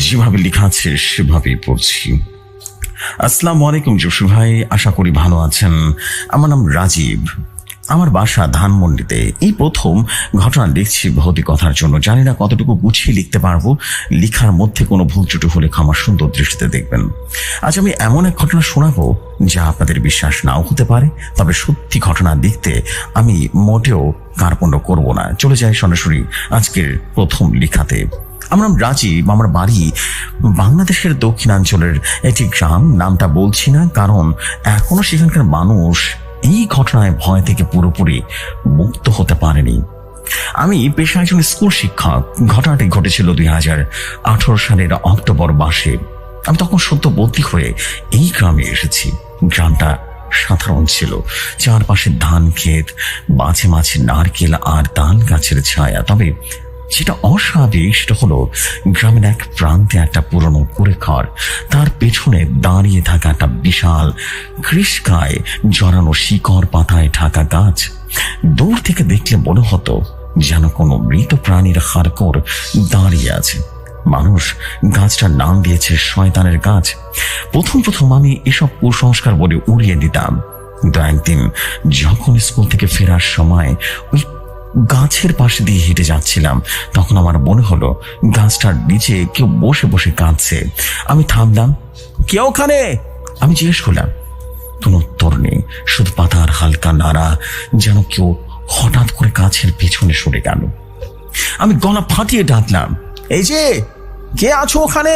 যেভাবে লেখা আছে সেভাবেই পড়ছি। আসসালামু আলাইকুম জসু ভাই, আশা করি ভালো আছেন। আমার নাম রাজীব, আমার বাসা ধানমন্ডিতে। এই প্রথম ঘটনা লিখছি ভৌতিকতার জন্য। জানি না কতটুকু গুছিয়ে লিখতে পারবো। লেখার মধ্যে কোনো ভুল ত্রুটি হলে ক্ষমা সুন্দর দৃষ্টিতে দেখবেন। আজ আমি এমন এক ঘটনা শোনাবো যা আপনাদের বিশ্বাস নাও হতে পারে, তবে সত্যি ঘটনা লিখতে আমি মোটেও কার্পণ্য করব না। চলে যাই সরাসরি আজকের প্রথম লেখাতে। আমার নাম রাজীব, আমার বাড়ি বাংলাদেশের দক্ষিণাঞ্চলের একটি গ্রাম। নামটা বলছি না কারণ এখনো সেখানকার মানুষ এই ঘটনায় ভয় থেকে পুরোপুরি মুক্ত হতে পারেনি। আমি পেশায় একজন স্কুল শিক্ষক। ঘটনাটি ঘটেছিল 2018 সালের অক্টোবর মাসে। আমি তখন সদ্য বদলি হয়ে এই গ্রামে এসেছি। গ্রামটা সাধারণ ছিল, চারপাশে ধান ক্ষেত, মাঝে মাঝে নারকেল আর তাল গাছের ছায়া। তবে যেটা অস্বাভাবিক সেটা হলো গ্রামের এক প্রান্তে একটা পুরনো কুড়ে ঘর, তার পেছনে দাঁড়িয়ে থাকা একটা বিশাল কৃষ্কায় জড়ানো শিকড় পাতায় ঢাকা গাছ। দূর থেকে দেখলে মনে হতো যেন কোনো মৃত প্রাণীর হাড়কোড় দাঁড়িয়ে আছে। মানুষ গাছটার নাম দিয়েছে শয়তানের গাছ। প্রথম আমি এসব কুসংস্কার বলে উড়িয়ে দিতাম, কিন্তু একদিন যখন স্কুল থেকে ফেরার সময় ওই গাছের পাশে দিয়ে হেঁটে যাচ্ছিলাম, তখন আমার মনে হলো গাছটার নিচে কেউ বসে বসে কাঁদছে। আমি থামলাম। কে ওখানে? আমি জিজ্ঞেস করলাম। কোনো উত্তর নেই, শুধু পাতার হালকা নাড়া, যেন কেউ হঠাৎ করে গাছের পেছনে সরে গেল। আমি গলা ফাটিয়ে ডাকলাম, এই যে, কে আছো ওখানে?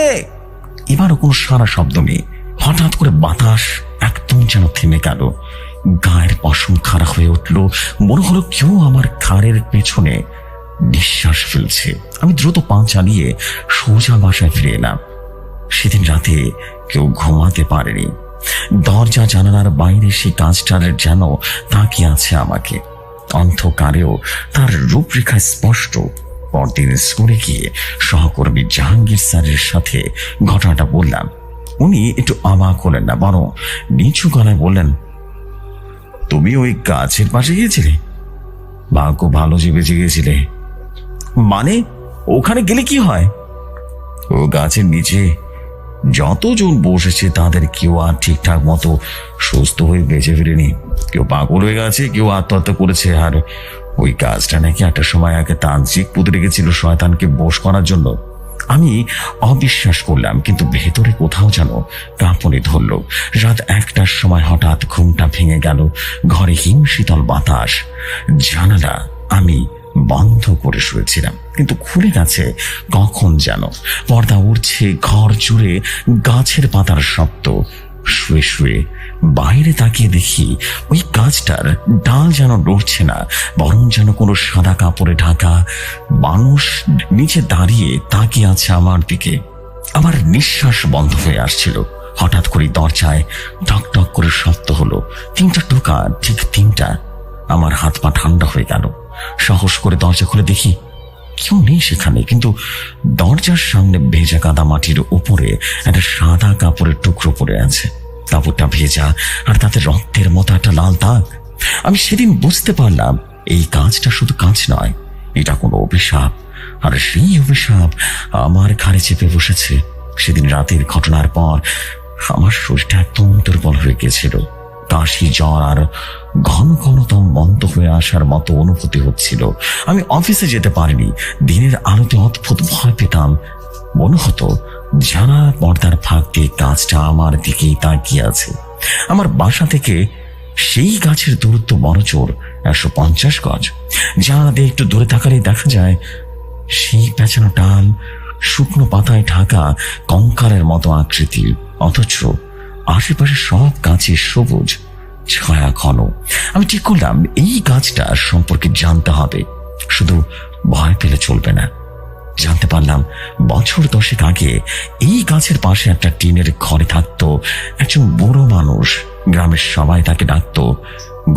এবারও কোনো সারা শব্দ নেই। হঠাৎ করে বাতাস একদম যেন থেমে গেল। গায়ের পশম খাড়া হয়ে উঠল। মনে হলো কেউ আমার ঘাড়ের পেছনে নিঃশ্বাস ফেলছে। আমি দ্রুত পা চালিয়ে সোজা বাসায় ফিরে এলাম। সেদিন রাতে কেউ ঘুমাতে পারেনি। দরজা জানালার বাইরে সেই গাছটার যেন তাকিয়ে আছে আমাকে। অন্ধকারেও তার রূপরেখা স্পষ্ট। পরদিন স্কুলে গিয়ে সহকর্মী জাহাঙ্গীর স্যারের সাথে ঘটনাটা বললাম। উনি একটু অবাক হলেন না, বরং নিচু গলায় বললেন, তুমি ওই গাছের পাশে গিয়েছিলে? ভাগ্য ভালো যে বেঁচে গিয়েছিলে। মানে ওখানে গেলে কি হয়? ও গাছের নিচে যতজন বসেছে তাদের কেউ আর ঠিকঠাক মতো সুস্থ হয়ে বেঁচে ফিরেনি। কেউ পাগল হয়ে গেছে, কেউ আত্মহত্যা করেছে। আর ওই গাছটা নাকি একটা সময় আগে তান্ত্রিক পুঁতে রেখেছিল শয়তানকে বশ করার জন্য। আমি অবিশ্বাস করলাম, কিন্তু ভেতরে কোথাও যেন কাঁপুনি ধরল। রাত 1টার সময় হঠাৎ ঘুমটা ভেঙে গেল। ঘরে হিমশীতল বাতাস। জানালা আমি বন্ধ করে শুয়েছিলাম, কিন্তু খুলে গেছে কখন যেন। পর্দা উঠছে, ঘর জুড়ে গাছের পাতার শব্দ। শুয়ে শুয়ে বাইরে তাকিয়ে দেখি ওই গাছটার ডাল যেন নড়ছে না, বরং যেন কোনো সাদা কাপড়ে ঢাকা মানুষ নিচে দাঁড়িয়ে তাকিয়ে আছে আমার দিকে। আমার নিঃশ্বাস বন্ধ হয়ে আসছিল। হঠাৎ করে দরজায় টক টক করে শব্দ হলো। 3টা টোকা, ঠিক 3টা। আমার হাত পা ঠান্ডা হয়ে গেল। সাহস করে দরজা খুলে দেখি কেউ নেই সেখানে, কিন্তু দরজার সামনে ভেজা কাদা মাটির উপরে একটা সাদা কাপড়ের টুকরো পড়ে আছে। কাপড়টা ভেজা, আর তাতে রক্তের মতো একটা লাল দাগ। আমি সেদিন বুঝতে পারলাম এই কাজটা শুধু কাজ নয়, এটা কোনো অভিশাপ। আর সেই অভিশাপ আমার ঘাড়ে চেপে বসেছে। সেদিন রাতের ঘটনার পর আমার শরীরটা একদম দুর্বল হয়ে গেছিল। কাশি, জ্বর আর ঘন ঘন দম বন্ধ হয়ে আসার মতো অনুভূতি হচ্ছিল। আমি অফিসে যেতে পারিনি। দিনের আলোতে অদ্ভুত ভয় পেতাম। মনে হতো জানা পর্দার ফাঁক দিয়ে গাছটা আমার দিকেই তাকিয়ে আছে। আমার বাসা থেকে সেই গাছের দূরত্ব বড়জোর 150 গজ। জানা দিয়ে একটু দূরে তাকালেই দেখা যায় সেই পেঁচানো ডাল, শুকনো পাতায় ঢাকা কঙ্কালের মতো আকৃতির, অথচ আশেপাশে সব গাছের সবুজ ছায়া ঘন। আমি ঠিক করলাম এই গাছটা সম্পর্কে জানতে হবে, শুধু ভয় পেলে চলবে না। জানতে পারলাম বছর 10 আগে এই গাছের পাশে একটা টিনের ঘরে থাকতো একজন বুড়ো মানুষ। গ্রামের সবাই তাকে ডাকতো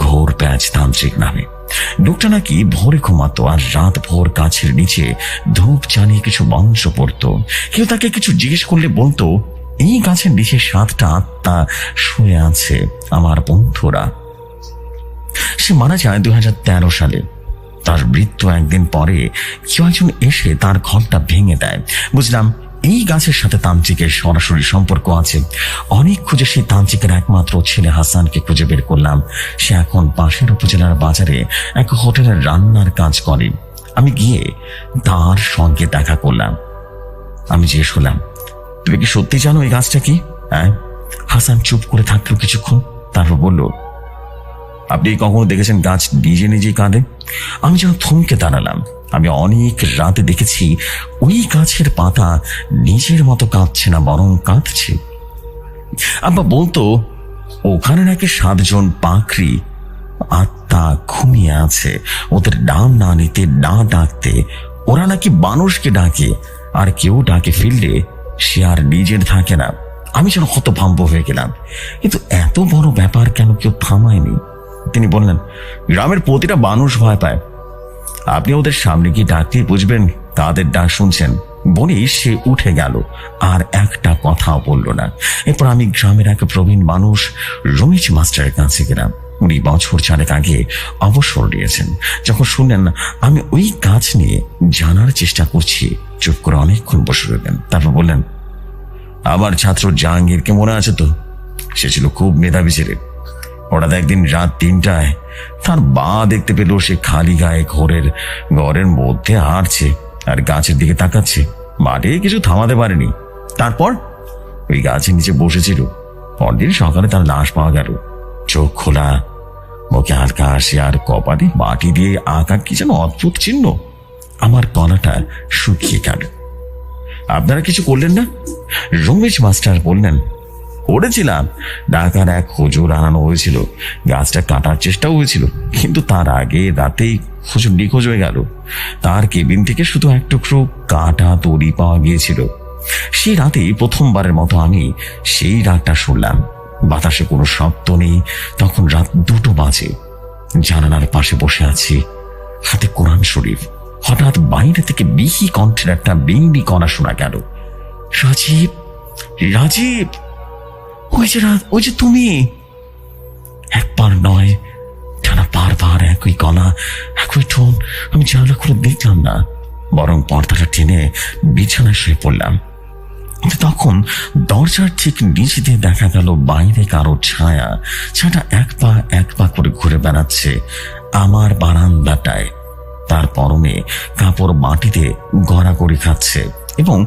ঘোর প্যাচ তান্ত্রিক নামে। লোকটা নাকি ভোরে ঘুমাতো আর রাত ভোর গাছের নিচে ধূপ জ্বালিয়ে কিছু মন্ত্র পড়তো। কেউ তাকে কিছু জিজ্ঞেস করলে বলতো এই গাছের নিচে 7টা আত্মা শুয়ে আছে, আমার বন্ধুরা। সে মারা যায় 2013 সালে। তার মৃত্যু একদিন পরে কেউ একজন এসে তার ঘরটা ভেঙে দেয়। বুঝলাম এই গাছের সাথে তান্ত্রিকের সরাসরি সম্পর্ক আছে। অনেক খুঁজে সেই তান্ত্রিকের একমাত্র ছেলে হাসানকে খুঁজে বের করলাম। সে এখন পাশের উপজেলার বাজারে এক হোটেলের রান্নার কাজ করে। আমি গিয়ে তার সঙ্গে দেখা করলাম। আমি জিজ্ঞেস করলাম, তুমি কি সত্যি জানো এই গাছটা কি? হ্যাঁ। হাসান চুপ করে থাকলো কিছুক্ষণ, তারপর বলল, আপনি কখনো দেখেছেন গাছ নিজে নিজেই কাঁদে? আমি যেন থমকে দাঁড়ালাম। আমি অনেক রাতে দেখেছি ওই গাছের পাতা নিজের মতো কাঁদছে না, বরং কাঁদছে। আব্বা বলতো ওখানে নাকি 7 জন পাখরি আত্মা ঘুমিয়ে আছে। ওদের নাম না নিতে, না ডাকতে ওরা নাকি মানুষকে ডাকে, আর কেউ ডাকে ফিরলে সে আর নিজের থাকে না। আমি যেন হতভম্ব হয়ে গেলাম, কিন্তু এত বড় ব্যাপার কেন কেউ থামায়নি? তিনি বললেন, গ্রামের প্রতিটা মানুষ ভয় পায়, আপনি ওদের সামনে গিয়ে ডাকতে বুঝবেন তাদের ডাক শুনছেন। বলেই সে উঠে গেল, আর একটা কথাও বলল না। এরপর আমি গ্রামের এক প্রবীণ মানুষ রমেশ মাস্টারের কাছে গেলাম। উনি বছর 4 আগে অবসর নিয়েছেন। যখন শুনলেন আমি ওই গাছ নিয়ে জানার চেষ্টা করছি, চুপ করে অনেকক্ষণ বসে রইলেন। তারপর বললেন, আমার ছাত্র জাহাঙ্গীরকে মনে আছে তো? সে ছিল খুব মেধাবী ছেলে। হঠাৎ একদিন রাত 3টায় তার বা দেখতে পেল সে খালি গায়ে ঘরের মধ্যে হাঁটছে আর গাছের দিকে তাকাচ্ছে। মাঠে কিছু থামাতে পারেনি। তারপর ওই গাছের নিচে বসেছিল। পরদিন সকালে তার লাশ পাওয়া গেল, চোখ খোলা, মুখে হালকা হাসি, আর কপালে মাটি দিয়ে আঁকা কি যেন অদ্ভুত চিহ্ন। আমার গলাটা শুকিয়ে গেল। আপনারা কিছু করলেন না? রমেশ মাস্টার বললেন, করেছিলাম। ঢাকার এক হুজুর আনানো হয়েছিল, গাছটা কাটার চেষ্টাও হয়েছিল, কিন্তু তার আগে রাতেই হুজুর নিখোঁজ হয়ে গেল। তার কেবিন থেকে শুধু এক টুকরো কাটা দড়ি পাওয়া গিয়েছিল। সেই রাতেই প্রথমবারের মতো আমি সেই রাতটা শুনলাম। বাতাসে কোনো শব্দ নেই। তখন রাত 2টো বাজে। জানালার পাশে বসে আছি, হাতে কোরআন শরীফ। হঠাৎ বাইরে থেকে বিহি কণ্ঠের একটা বেঙ্গি কণা শোনা গেল, রাজীব, রাজীব, ওই যে তুমি। একবার নয়, টানা বারবার একই গলা, একই টোন। আমি জানালা খুলে দেখলাম না, বরং পর্দাটা টেনে বিছানায় শুয়ে পড়লাম। কিন্তু তখন দরজার ঠিক নিচে দিয়ে দেখা গেল বাইরে কারো ছায়াটা এক পা করে ঘুরে বেড়াচ্ছে আমার বারান্দাটায়। তার পরনে কাপড় মাটিতে গড়াগড়ি খাচ্ছে, এবং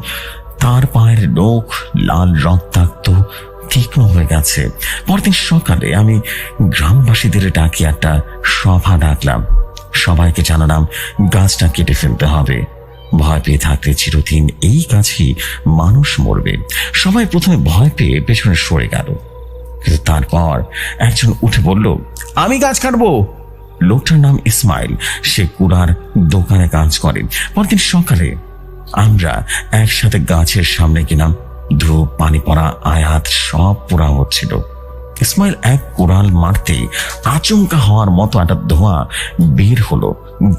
তার পায়ের নখ লাল রক্তাক্ত তীক্ষ্ণ হয়ে গেছে। পরদিন সকালে আমি গ্রামবাসীদের ডাকি একটা সভা ডাকলাম। সবাইকে জানালাম গাছটা কেটে ফেলতে হবে। ভয় পেয়ে থাকলে চিরদিন এই গাছেই মানুষ মরবে। সবাই প্রথমে ভয় পেয়ে পেছনে সরে গেল, কিন্তু তারপর একজন উঠে বলল, আমি গাছ কাটবো। লোকটার নাম ইসমাইল। সে কুড়ার দোকানে কাজ করে। পরদিন সকালে আমরা একসাথে গাছের সামনে গেলাম। ধূপ, পানি পড়া, আয়াত সব পোড়া হচ্ছিল। ইসমাইল এক কোড়াল মারতেই আচমকা হওয়ার মতো একটা ধোঁয়া বের হলো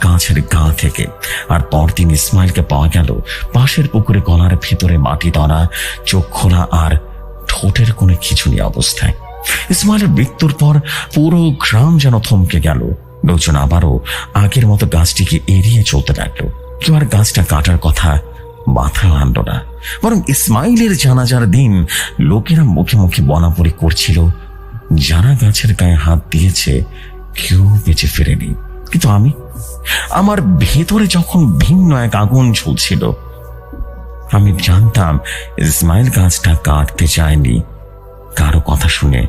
গাছের গা থেকে। আর পরদিন ইসমাইলকে পাওয়া গেল পাশের পুকুরে, গলার ভিতরে মাটি ধরা, চোখ খোলা আর ঠোঁটের কোনো খিঁচুনি অবস্থায়। ইসমাইলের মৃত্যুর পর পুরো গ্রাম যেন থমকে গেল। লোকজন আবারও আগের মতো গাছটিকে এড়িয়ে চলতে লাগলো। কেউ আর গাছটা কাটার কথা মাথা আনল না, বরং ইসমাইলের জানাজার দিন লোকেরা মুখে মুখে বলাবলি করছিল, যারা গাছের গায়ে হাত দিয়েছে কেউ বেঁচে ফেরেনি। কিন্তু আমার ভেতরে যখন ভিন্ন এক আগুন ঝুলছিল। আমি জানতাম ইসমাইল গাছটা কাটতে চায়নি। কারো কথা শুনে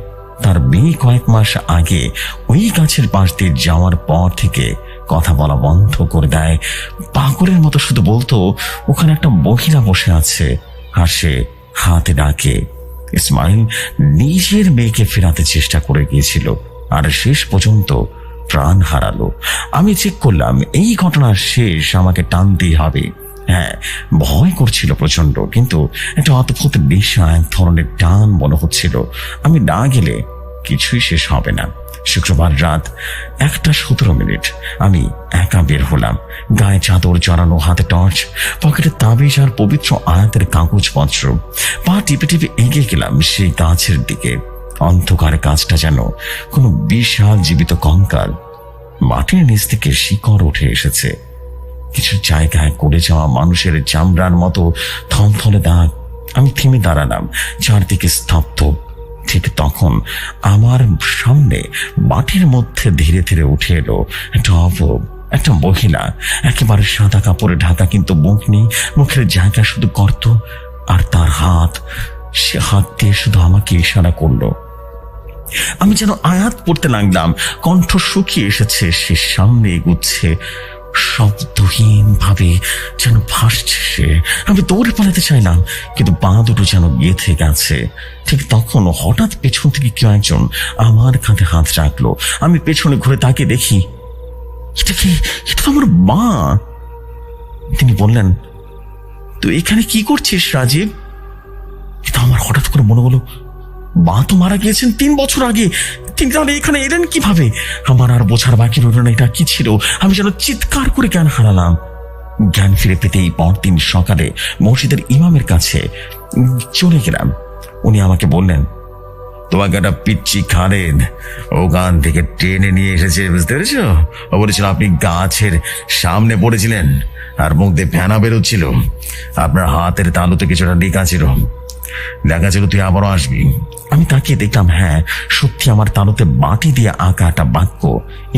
তার মেয়ে কয়েক মাস আগে ওই গাছের পাশ দিয়ে যাওয়ার পর থেকে কথা বলা বন্ধ করে দেয়। পাগলের মতো শুধু বলতো, ওখানে একটা মহিলা বসে আছে, আর সে হাতে ডাকে। ইসমাইল নিজের মেয়েকে ফেরাতে চেষ্টা করে গিয়েছিল, আর শেষ পর্যন্ত প্রাণ হারালো। আমি চেক করলাম এই ঘটনার শেষ আমাকে টানতেই হবে। হ্যাঁ, ভয় করছিল প্রচন্ড, কিন্তু একটা অদ্ভুত নেশা, এক ধরনের টান মনে হচ্ছিল। আমি না গেলে কিছুই শেষ হবে না। শুক্রবার রাত 1:17 আমি একা বের হলাম। গায়ে চাদর জড়ানো, হাতে টর্চ, পকেটে তাবিজ আর পবিত্র আয়াতের কাগজপত্র। পা টিপে টিপে এগিয়ে গেলাম সেই গাছের দিকে। অন্ধকারে গাছটা যেন কোনো বিশাল জীবিত কঙ্কাল। মাটির নিচ থেকে শিকড় উঠে এসেছে। কিছু জায়গায় করে যাওয়া মানুষের চামড়ার মতো থলথলে দাগ। আমি থেমে দাঁড়ালাম, চারদিকে স্তব্ধ। ঠিক তখন আমার সামনে মাটির মধ্যে ধীরে ধীরে উঠে এলো একটা মহিলা, একেবারে সাদা কাপড়ে ঢাকা, কিন্তু মুখ নেই, মুখের জায়গা শুধু গর্ত। আর তার হাত, সে হাত দিয়ে শুধু আমাকে ইশারা করলো। আমি যেন আয়াত পড়তে লাগলাম, কণ্ঠ শুকিয়ে এসেছে। সে সামনে এগুচ্ছে, শব্দহীন ভাবে যেন ভাসছে সে। আমি দৌড়ে পালাতে চাইলাম, কিন্তু পা দুটো যেন গেঁথে গেছে। ঠিক তখন হঠাৎ পেছন থেকে কেউ একজন আমার কাঁধে হাত রাখলো। আমি পেছনে ঘুরে তাকে দেখি, এটা কি? এটা তো আমার মা। তিনি বললেন, তুই এখানে কি করছিস রাজীব? কিন্তু আমার হঠাৎ করে মনে হলো, মা তো মারা গিয়েছেন 3 বছর আগে, তিনি তাহলে এখানে এলেন কিভাবে? আমার আর বোঝার বাকি রইল না এটা কি ছিল। আমি যেন চিৎকার করে জ্ঞান হারালাম। জ্ঞান ফিরে পেতেই পরদিন সকালে মসজিদের ইমামের কাছে চলে গেলাম। উনি আমাকে বললেন, তোমাকে একটা পিচ্ছি খালেদ ওখান থেকে টেনে নিয়ে এসেছে, বুঝতে পেরেছ? ও বলেছিল আপনি গাছের সামনে পড়েছিলেন আর মুখ দিয়ে ফেনা বেরোচ্ছিল, আপনার হাতের তালুতে কিছুটা লেখা ছিল, দেখা ছিল তুই আবারও আসবি। আমি তাকিয়ে দেখলাম, হ্যাঁ সত্যি আমার তালুতে মাটি দিয়ে আঁকা একটা বাক্য,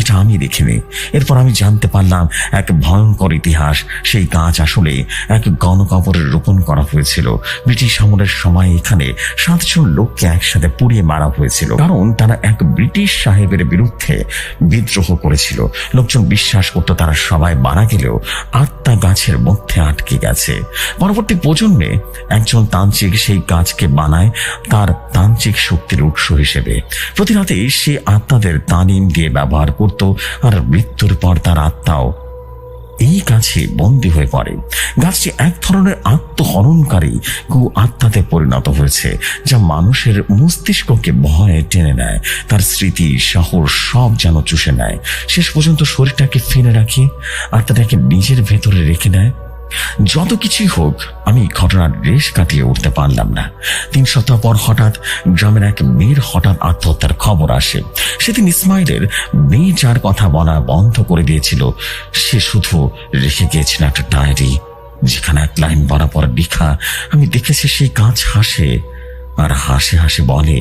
এটা আমি দেখিনি। এরপর আমি জানতে পারলাম এক ভয়ঙ্কর ইতিহাস। সেই গাছ আসলে এক গণকবরে রোপণ করা হয়েছিল। ব্রিটিশ আমলের সময় এখানে 7 জন লোককে একসাথে পুড়িয়ে মারা হয়েছিল, কারণ তারা এক ব্রিটিশ সাহেবের বিরুদ্ধে বিদ্রোহ করেছিল। লোকজন বিশ্বাস করত তারা সবাই মারা গেলেও আত্মা গাছের মধ্যে আটকে গেছে। পরবর্তী প্রজন্মে একজন তান্ত্রিক সেই গাছকে বানায় তার তান্ত্রিক শক্তির উৎস হিসেবে। প্রতি রাতে সে আত্মাদের তালিম দিয়ে ব্যবহার করত, আর মৃত্যুর পর তার আত্মাও এই গাছে বন্দী হয়ে পড়ে। গাছটি এক ধরনের আত্মহরণকারী কু আত্মাতে পরিণত হয়েছে, যা মানুষের মস্তিষ্ককে ভয়ে টেনে নেয়। তার স্মৃতি, শহর সব যেন চুষে নেয়। শেষ পর্যন্ত শরীরটাকে ফেলে রাখে, আত্মাটাকে নিজের ভেতরে রেখে নেয়। যত কিছুই হোক, আমি ঘটনার রেশ কাটিয়ে উঠতে পারলাম না। 3 সপ্তাহ পর হঠাৎ গ্রামের এক মেয়ের হঠাৎ আত্মহত্যার খবর আসে। সেদিন ইসমাইলের মেয়ে যার কথা বলা বন্ধ করে দিয়েছিল, সে শুধু রেখে গিয়েছিল একটা ডায়েরি, যেখানে এক লাইন বরাবর লেখা, আমি দেখেছি সেই গাছ হাসে আর হাসে হাসে বলে,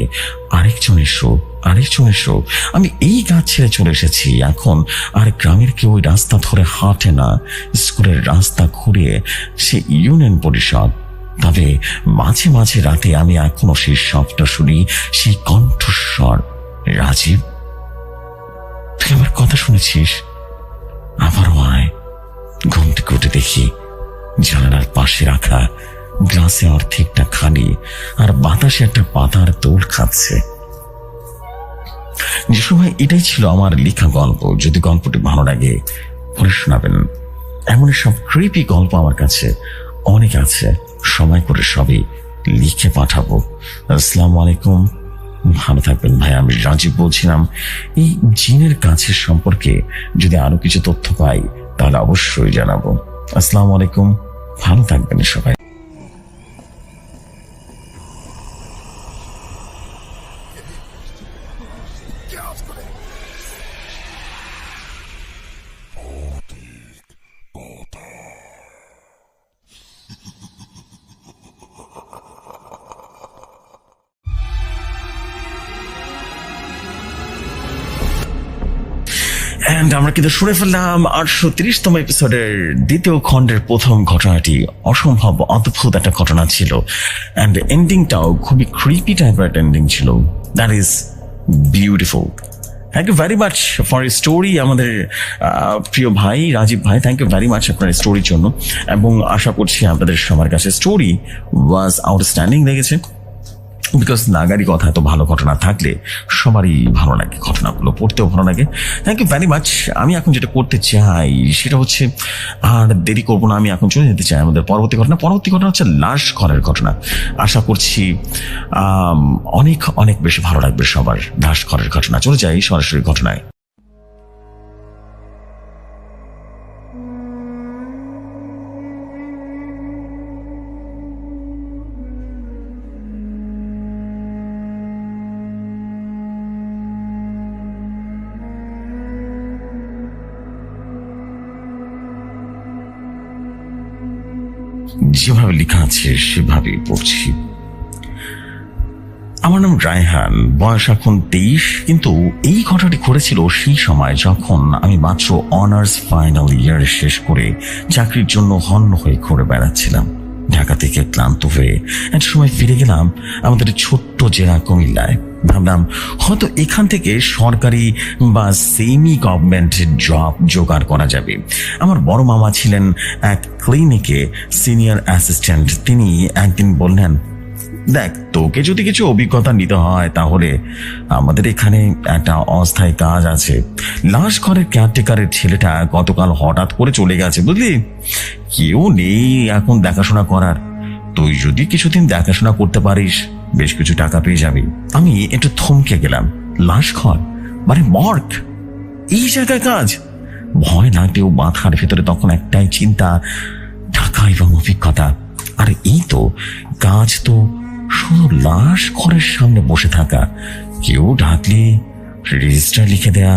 আরেকজন এসো, আরেকজন এসো। আমি এই গাছ ছেড়ে চলে এসেছি। এখন আর গ্রামের কেউ ওই রাস্তা ধরে হাঁটে না। স্কুলের রাস্তা ঘুরিয়ে সে ইউনিয়ন পরিষদ। তবে মাঝে মাঝে রাতে আমি এখনো সেই শব্দ শুনি, সেই কণ্ঠস্বর, রাজীব তুই আমার কথা শুনেছিস? আবারও আয়। ঘুম থেকে উঠে দেখি জানালার পাশে রাখা গ্লাসে অর্ধেকটা খালি, আর বাতাসে একটা পাতার দোল খাচ্ছে। যে সময় এটাই ছিল আমার লেখা গল্প। যদি গল্পটি ভালো লাগে পড়ে শোনাবেন। এমন সব ক্রিপি গল্প আমার কাছে অনেক আছে, সময় করে সবই লিখে পাঠাবো। আসসালামু আলাইকুম, ভালো থাকবেন ভাই। আমি রাজীব বলছিলাম। এই জিনের কাছের সম্পর্কে যদি আরো কিছু তথ্য পাই তাহলে অবশ্যই জানাবো। আসসালামু আলাইকুম, ভালো থাকবেন সবাই। আমরা কিন্তু শুনে ফেললাম 830তম এপিসোডের দ্বিতীয় খণ্ডের প্রথম ঘটনাটি। অসম্ভব অদ্ভুত একটা ঘটনা ছিল, অ্যান্ড এন্ডিংটাও খুবই ক্রিপি টাইপের একটা এন্ডিং ছিল। That is beautiful. Thank you very much for story আমাদের প্রিয় ভাই রাজীব ভাই। থ্যাংক ইউ ভেরি মাচ আপনার স্টোরির জন্য, এবং আশা করছি আপনাদের সবার কাছে স্টোরি ওয়াজ আউটস্ট্যান্ডিং লেগেছে। বিকজ নাগারি কথা, এত ভালো ঘটনা থাকলে সবারই ভালো লাগে, ঘটনাগুলো পড়তেও ভালো লাগে। Thank you very much. আমি এখন যেটা করতে চাই সেটা হচ্ছে, আর দেরি করবো না, আমি এখন চলে যেতে চাই আমাদের পরবর্তী ঘটনা। পরবর্তী ঘটনা হচ্ছে লাশ ঘরের ঘটনা। আশা করছি অনেক অনেক বেশি ভালো লাগবে সবার। লাশ ঘরের ঘটনা, চলে যাই সরাসরি ঘটনায়। যেভাবে লেখা আছে সেভাবেই পড়ছি। আমার নাম রায়হান, বয়স এখন 23। কিন্তু এই ঘটনাটি ঘটেছিল সেই সময় যখন আমি মাত্র অনার্স ফাইনাল ইয়ার শেষ করে চাকরির জন্য হন্য হয়ে ঘুরে বেড়াচ্ছিলাম। ঢাকা থেকে ক্লান্ত হয়ে একটা সময় ফিরে গেলাম আমাদের ছোট্ট জেলা কুমিল্লায়। ভাবলাম হয়তো এখান থেকে সরকারি বা সেমি গভর্নমেন্ট জব জোগাড় করা যাবে। আমার বড় মামা ছিলেন এক ক্লিনিকে সিনিয়র অ্যাসিস্ট্যান্ট। তিনি একদিন বললেন, দেখ, তোকে যদি কিছু অভিজ্ঞতা নিতে হয় তাহলে আমাদের এখানে একটা অস্থায়ী কাজ আছে। লাশ ঘরের কেয়ারটেকারের ছেলেটা গতকাল হঠাৎ করে চলে গেছে, বুঝলি? কেউ নেই এখন দেখাশোনা করার। তুই যদি কিছুদিন দেখাশোনা করতে পারিস বেশ কিছু টাকা পেয়ে যাবি। আমি একটু থমকে গেলাম। লাশ ঘর মানে মর্গ, এই জায়গায় কাজ? ভয় লাগলেও মাথার ভেতরে তখন একটাই চিন্তা, টাকা এবং অভিজ্ঞতা। আর এই তো কাজ, তো শুধু লাশ ঘরের সামনে বসে থাকা, কেউ ডাকলে রেজিস্টার লিখে দেয়া,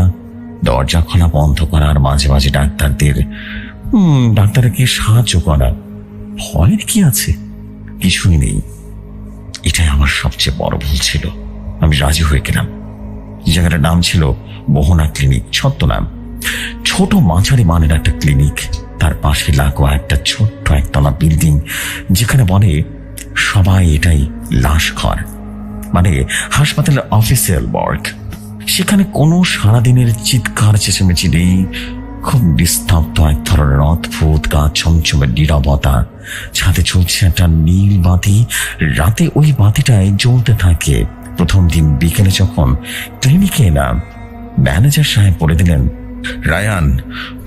দরজা খোলা বন্ধ করা, আর মাঝে মাঝে ডাক্তারকে সাহায্য করা। ভয়ের কি আছে? কিছুই নেই। এটাই আমার সবচেয়ে বড় ভুল ছিল। আমি রাজি হয়ে গেলাম। জায়গাটার নাম ছিল মোহনা ক্লিনিক, ছদ্মনাম। ছোট মাঝারি মানের একটা ক্লিনিক, তার পাশে লাগোয়া একটা ছোট্ট একতলা বিল্ডিং, যেখানে বলে সবাই এটাই লাশ ঘর, মানে হাসপাতালের অফিসিয়াল মর্গ। সেখানে কোনো সারাদিনের চিৎকার চেঁচামেচি নেই। খুব নিস্তব্ধ এক ধরনের অদ্ভুত গা ছমছমের নীরবতা। ছাদে চলছে একটা নীল বাতি, রাতে ওই বাতিটাই জ্বলতে থাকে। প্রথম দিন বিকেলে যখন ক্লিনিকে এলাম, ম্যানেজার সাহেব বলে দিলেন, রায়ান,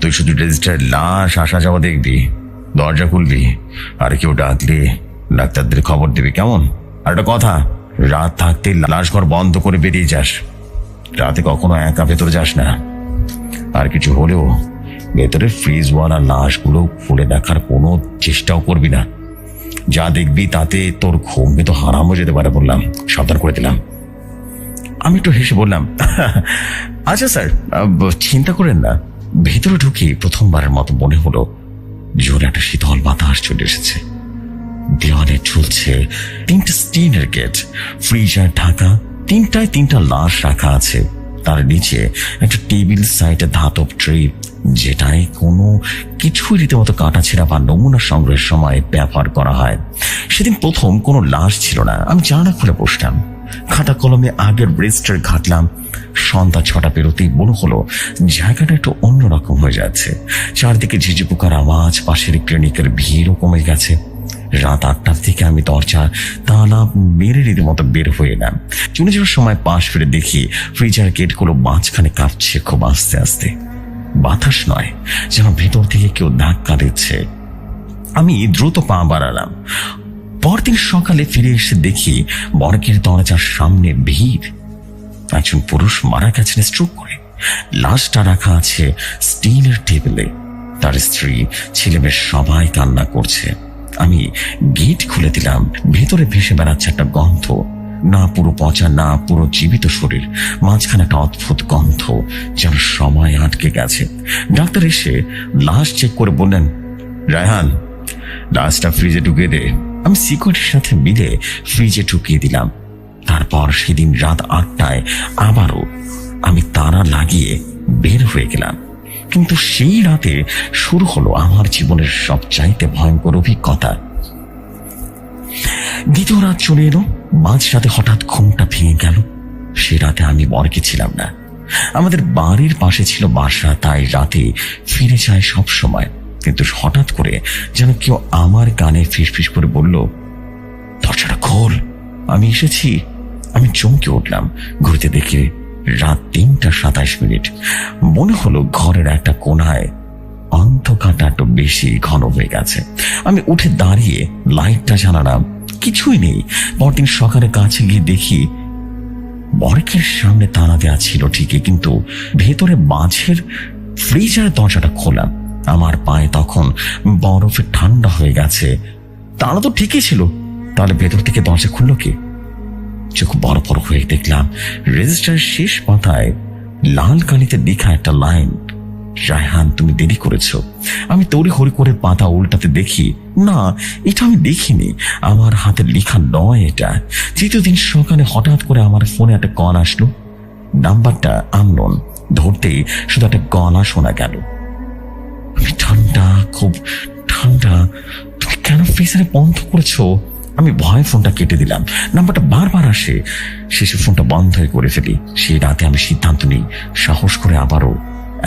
তুই শুধু রেজিস্টার লাশ আসা যাওয়া দেখবি, দরজা খুলবি, আর কেউ ডাকলে ডাক্তারদের খবর দিবি, কেমন? আর একটা কথা, রাত থাকতে লাশ ঘর বন্ধ করে বেরিয়ে যাস। রাতে কখনো একা ভেতরে যাস না। আর কিছু হলেও ভেতরে ফ্রিজওয়ালা লাশগুলো খুলে দেখার কোনো চেষ্টাও করবি না। যা দেখবি তাতে তোর ঘুম তো হারাম হয়ে যেতে পারে, বললাম, সাবধান করে দিলাম। আমি একটু হেসে বললাম, আচ্ছা স্যার, চিন্তা করেন না। ভেতরে ঢুকি প্রথমবারের মতো মনে হলো জোরে একটা শীতল বাতাস চলে এসেছে। দেওয়ালে ঝুলছে 3টে স্টিলের গেট, ফ্রিজার ঢাকা, 3টায় 3টা লাশ রাখা আছে। তার নিচে একটা টেবিল, সাইডে ধাতব ট্রে, যেটায় কোনো কিছুই রীতিমতো কাটা ছেঁড়া বা নমুনা সংগ্রহের সময় ব্যবহার করা হয়। সেদিন প্রথম কোনো লাশ ছিল না। আমি জানালা খুলে বসলাম, খাতা কলমে আগের রেজিস্টার ঘাটলাম। সন্ধ্যা 6টা পেরোতেই মনে হলো জায়গাটা একটু অন্যরকম হয়ে যাচ্ছে। চারদিকে ঝিঝি পোকার আওয়াজ, পাশের ক্লিনিকের ভিড়ও কমে গেছে। রাত 8টার থেকে আমি দরজা তালা মেরে রীতিমতো বের হয়ে এলাম। চলে যাওয়ার সময় পাশ ফিরে দেখি ফ্রিজার গেটগুলো মাঝখানে কাঁপছে খুব আস্তে আস্তে। বাতাস নয়, যেন ভেতর থেকে কেউ ধাক্কা দিচ্ছে। আমি দ্রুত পা বাড়ালাম। পরদিন সকালে ফিরে এসে দেখি মর্গের দরজার সামনে ভিড়। একজন পুরুষ মারা গেছেন স্ট্রোক করে। লাশটা রাখা আছে স্টিলের টেবিলে। তার স্ত্রী, ছেলেমেয়ে সবাই কান্না করছে। আমি গেট খুলে দিলাম। ভেতরে ভেসে বেড়াচ্ছে একটা গন্ধ, না পুরো পচা না পুরো জীবিত শরীর, মাঝখানে একটা অদ্ভুত গন্ধ, যেন সময় আটকে গেছে। ডাক্তার এসে লাশ চেক করে বললেন, রায়হান, লাশটা ফ্রিজে ঢুকিয়ে দে। আমি সিকিউরিটির সাথে মিলে ফ্রিজে ঢুকিয়ে দিলাম। তারপর সেদিন রাত 8টায় আবারও আমি তালা লাগিয়ে বের হয়ে গেলাম। কিন্তু সেই রাতে শুরু হলো আমার জীবনের সবচাইতে ভয়ঙ্কর অভিজ্ঞতা। দ্বিতীয় রাত চলে এলো। মাঝরাতে হঠাৎ ঘুমটা ভেঙে গেল। সে রাতে আমি মর্গে ছিলাম না। আমাদের বাড়ির পাশে ছিল বাসা, তাই রাতে ফিরে যায় সব সময়। কিন্তু হঠাৎ করে যেন কেউ আমার কানে ফিসফিস করে বলল, দরজাটা খোল, আমি এসেছি। আমি চমকে উঠলাম। ঘুরতে দেখে রাত 3টা 27 মনে হলো ঘরের একটা কোনায় অন্ধকারটা একটু বেশি ঘন হয়ে গেছে। আমি উঠে দাঁড়িয়ে লাইটটা জ্বালালাম, কিছুই নেই। পরদিন সকালে কাছে গিয়ে দেখি মর্গের সামনে তালা দেওয়া ছিল ঠিকই, কিন্তু ভেতরে মাঝের ফ্রিজারের দরজাটা খোলা। আমার পায়ে তখন বরফে ঠান্ডা হয়ে গেছে। তালা তো ঠিকই ছিল, তাহলে ভেতর থেকে দরজা খুললো কি? চোখ বড় বড় হয়ে দেখলাম রেজিস্টারের শেষ পাতায় লাল কালিতে লেখা একটা লাইন, রায়হান, তুমি দেরি করেছো। আমি তড়ি হড়ি করে পাতা উল্টাতে দেখি, না, এটা আমি দেখিনি, আমার হাতের লেখা নয় এটা। তৃতীয় দিন সকালে হঠাৎ করে আমার ফোনে একটা কল আসলো। নাম্বারটা আননোন। ধরতেই শুধু একটা গলা শোনা গেল। আমি ঠান্ডা, খুব ঠান্ডা। তুমি কেন ফ্রিজারে বন্ধ করেছো? আমি ভয়ে ফোনটা কেটে দিলাম। নাম্বারটা বারবার আসে, শেষে ফোনটা বন্ধ হয়ে করে ফেলি। সেই রাতে আমি সিদ্ধান্ত নিই, সাহস করে আবারও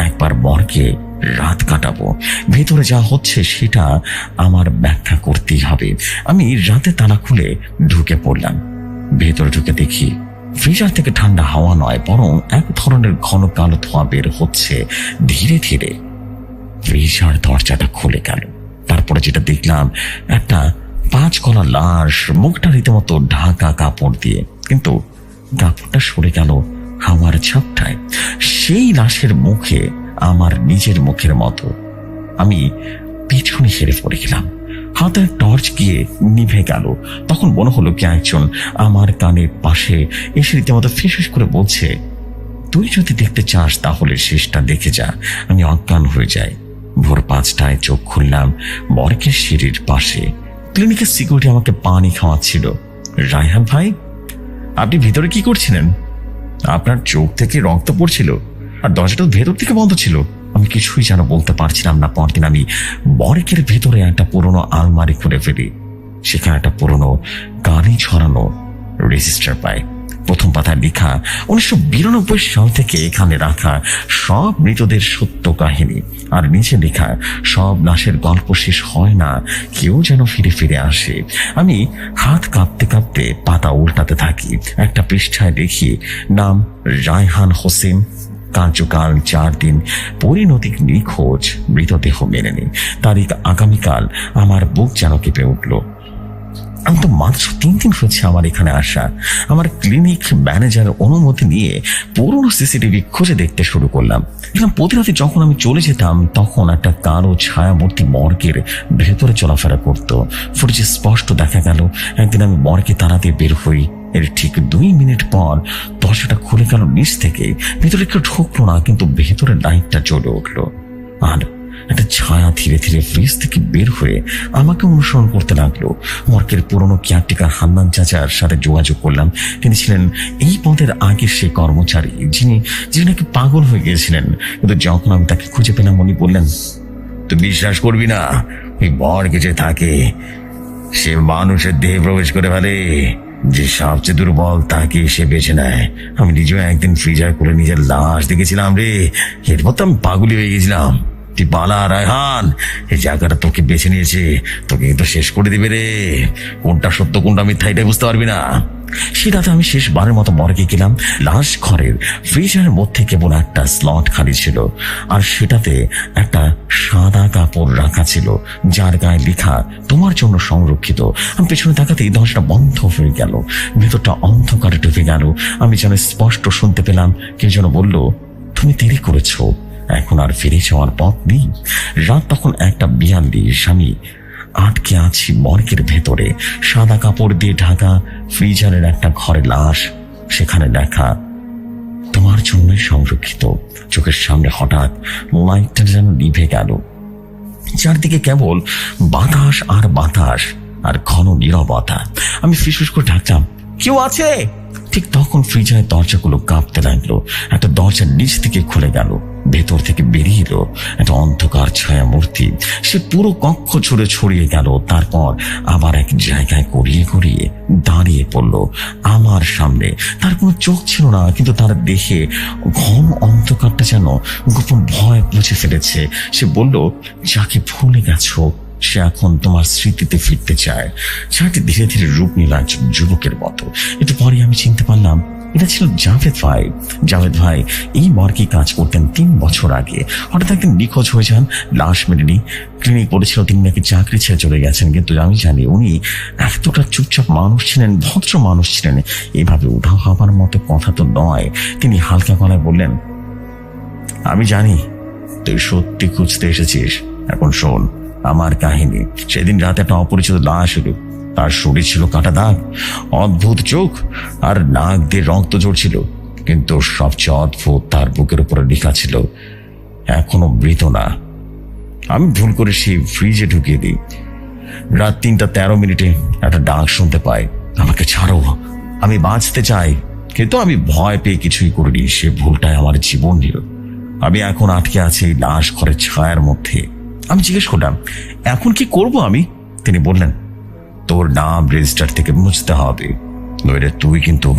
একবার মর্গে রাত কাটাবো। ভেতরে যা হচ্ছে সেটা আমার ব্যাখ্যা করতেই হবে। আমি রাতে তালা খুলে ঢুকে পড়লাম। ভেতরে ঢুকে দেখি ফ্রিজার থেকে ঠান্ডা হাওয়া নয়, বরং এক ধরনের ঘন কালো ধোঁয়া বের হচ্ছে ধীরে ধীরে। ফ্রিজার দরজাটা খুলে গেল। তারপরে যেটা দেখলাম, একটা 5 গলা লাশ, মুখটা রীতিমতো ঢাকা কাপড় দিয়ে, কিন্তু কাপড়টা সরে গেল হাওয়ার ঝাপটায়। সেই লাশের মুখে আমার নিজের মুখের মতো। আমি পিছনে হেরে পড়ে গেলাম। হাতের টর্চ গিয়ে নিভে গেল। তখন মনে হলো কি একজন আমার কানের পাশে এসে রীতিমতো ফিসফিস করে বলছে, তুই যদি দেখতে চাস তাহলে শেষটা দেখে যা। আমি অজ্ঞান হয়ে যাই। ভোর 5টায় চোখ খুললাম মর্গের সিঁড়ির পাশে। ক্লিনিকের সিকিউরিটি আমাকে পানি খাওয়াচ্ছিল। রায়হান ভাই, আপনি ভিতরে কি করছিলেন? আপনার চোখ থেকে রক্ত পড়ছিল, আর দরজাটা ভেতর থেকে বন্ধ ছিল। আমি কিছুই যেন বলতে পারছিলাম না। পরদিন আমি মর্গের ভেতরে একটা পুরনো আলমারি খুলে ফেলি। সেখানে একটা পুরনো গাড়ি ছড়ানো রেজিস্টার পাই। প্রথম পাতায় লেখা 1992 সাল থেকে এখানে রাখা সব মৃতদের সত্য কাহিনী, আর নিচে লেখা সব লাশের গল্প শেষ হয় না, কেউ যেন ফিরে ফিরে আসে। আমি হাত কাঁপতে কাঁপতে পাতা উল্টাতে থাকি। একটা পৃষ্ঠায় দেখি নাম রায়হান হোসেন, কার্যকাল 4 দিন, পরিণতি নিখোঁজ, মৃতদেহ মেলেনি, তারিখ আগামীকাল। আমার বুক যেন কেঁপে উঠল। আমি তো মাত্র 3 দিন হচ্ছে আমার এখানে আসা। আমার ক্লিনিক ম্যানেজার অনুমতি নিয়ে পুরনো সিসিটিভি খুঁজে দেখতে শুরু করলাম। প্রতি রাতে যখন আমি চলে যেতাম তখন একটা কালো ছায়ামূর্তি মর্গের ভেতরে চলাফেরা করত। ফুটেজে স্পষ্ট দেখা গেল একদিন আমি মর্গে তাড়া দিয়ে বের হই। এর ঠিক 2 মিনিট পর দরজাটা খুলে গেল নিচ থেকে। ভেতরে কেউ ঢুকলো না, কিন্তু ভেতরে লাইটটা জ্বলে উঠলো। আর একটা ছায়া ধীরে ধীরে ফ্রিজ থেকে বের হয়ে আমাকে অনুসরণ করতে লাগলো। মর্গের পুরনো কেয়ারটেকার হান্নান চাচার সাথে যোগাযোগ করলাম। তিনি ছিলেন এই পদের আগের সে কর্মচারী যিনি নাকি পাগল হয়ে গিয়েছিলেন। কিন্তু যখন আমি তাকে খুঁজে পেলাম, উনি বললেন, তুই বিশ্বাস করবি না, ওই মর্গে যে থাকে সে মানুষের দেহে প্রবেশ করে ফেলে। যে সবচেয়ে দুর্বল তাকে সে বেছে নেয়। আমি নিজেও একদিন ফ্রিজার করে নিজের লাশ দেখেছিলাম রে। এরপর তো আমি পাগলি হয়ে গেছিলাম। তুই পালা রায়হান, এই জায়গাটা তোকে বেছে নিয়েছে, তোকে কিন্তু শেষ করে দিবে রে। কোনটা সত্য কোনটা মিথ্যা এটাই বুঝতে পারবি না। সে রাতে আমি শেষবারের মতো মর্গে গেলাম। লাশ ঘরের ফ্রিজারের মধ্যে কেবল একটা স্লট খালি ছিল, আর সেটাতে একটা সাদা কাপড় রাখা ছিল যার গায়ে লেখা তোমার জন্য সংরক্ষিত। আমি পেছনে তাকাতেই দরজাটা বন্ধ হয়ে গেল। ভেতরটা অন্ধকারে ঢুকে গেল। আমি যেন স্পষ্ট শুনতে পেলাম কেউ যেন বলল, তুমি দেরি করেছো, এখন আর ফিরে যাওয়ার পথ নেই। রাত তখন 1:42। আমি আটকে আছি মর্গের ভেতরে। সাদা কাপড় দিয়ে ঢাকা ফ্রিজারের একটা ঘরে লাশ, সেখানে লেখা তোমার জন্যই সংরক্ষিত। চোখের সামনে হঠাৎ লাইটটা যেন নিভে গেল। চারদিকে কেবল বাতাস আর বাতাস আর ঘন নীরবতা। আমি ফিসফিস করে ডাকলাম, কেউ আছে? ঠিক তখন ফ্রিজারের দরজাগুলো কাঁপতে লাগলো। একটা দরজার নিচ থেকে খুলে গেল। ভেতর থেকে বেরিয়ে এলো একটা অন্ধকার ছায়া মূর্তি। সে পুরো কক্ষ ছুড়ে ছড়িয়ে গেল, তারপর আবার এক জায়গায় গড়িয়ে গড়িয়ে দাঁড়িয়ে পড়লো আমার সামনে। তার কোনো চোখ ছিল না, কিন্তু তার দেখে ঘন অন্ধকারটা যেন গোপন ভয় বুঝে ফেলেছে। সে বলল, যাকে ভুলে গেছো সে এখন তোমার স্মৃতিতে ফিরতে চায়। ছায়াটি ধীরে ধীরে রূপ নিল একজন যুবকের মতো। একটু পরে আমি চিনতে পারলাম এটা ছিল জাভেদ ভাই। জাভেদ ভাই এই মর্গে কাজ করতেন 3 বছর আগে। হঠাৎ একদিন নিখোঁজ হয়ে যান, লাশ মেলেনি। ক্লিনিক বলেছিল তিনি নাকি চাকরি ছেড়ে চলে গেছেন, কিন্তু আমি জানি উনি এতটা চুপচাপ মানুষ ছিলেন, ভদ্র মানুষ ছিলেন। এভাবে উধাও হবার মতো কথা তো নয়। তিনি হালকা গলায় বললেন, আমি জানি তুই সত্যি খুঁজতে এসেছিস। এখন শোন আমার কাহিনী। সেদিন রাতে একটা অপরিচিত লাশ এলো। তার শরীর ছিল কাটা দাগ, অদ্ভুত চোখ আর নাক দিয়ে রক্ত ঝরছিল, কিন্তু সবচেয়ে অদ্ভুত তার বুকের উপরে লেখা ছিল এখনো মৃত না। আমি ভুল করে সেই ফ্রিজে ঢুকিয়ে দিই। রাত 3:13 একটা ডাক শুনতে পাই, আমাকে ছাড়ো, আমি বাঁচতে চাই। কিন্তু আমি ভয় পেয়ে কিছুই করিনি। সে ভুলটাই আমার জীবন নিল। আমি এখন আটকে আছি এই লাশ ঘরের ছায়ার মধ্যে। আমি জিজ্ঞেস করলাম, এখন কি করব আমি? তিনি বললেন, তোর নাম রেজিস্টার থেকে মুছতে হবে, নইলে তুই কিন্তু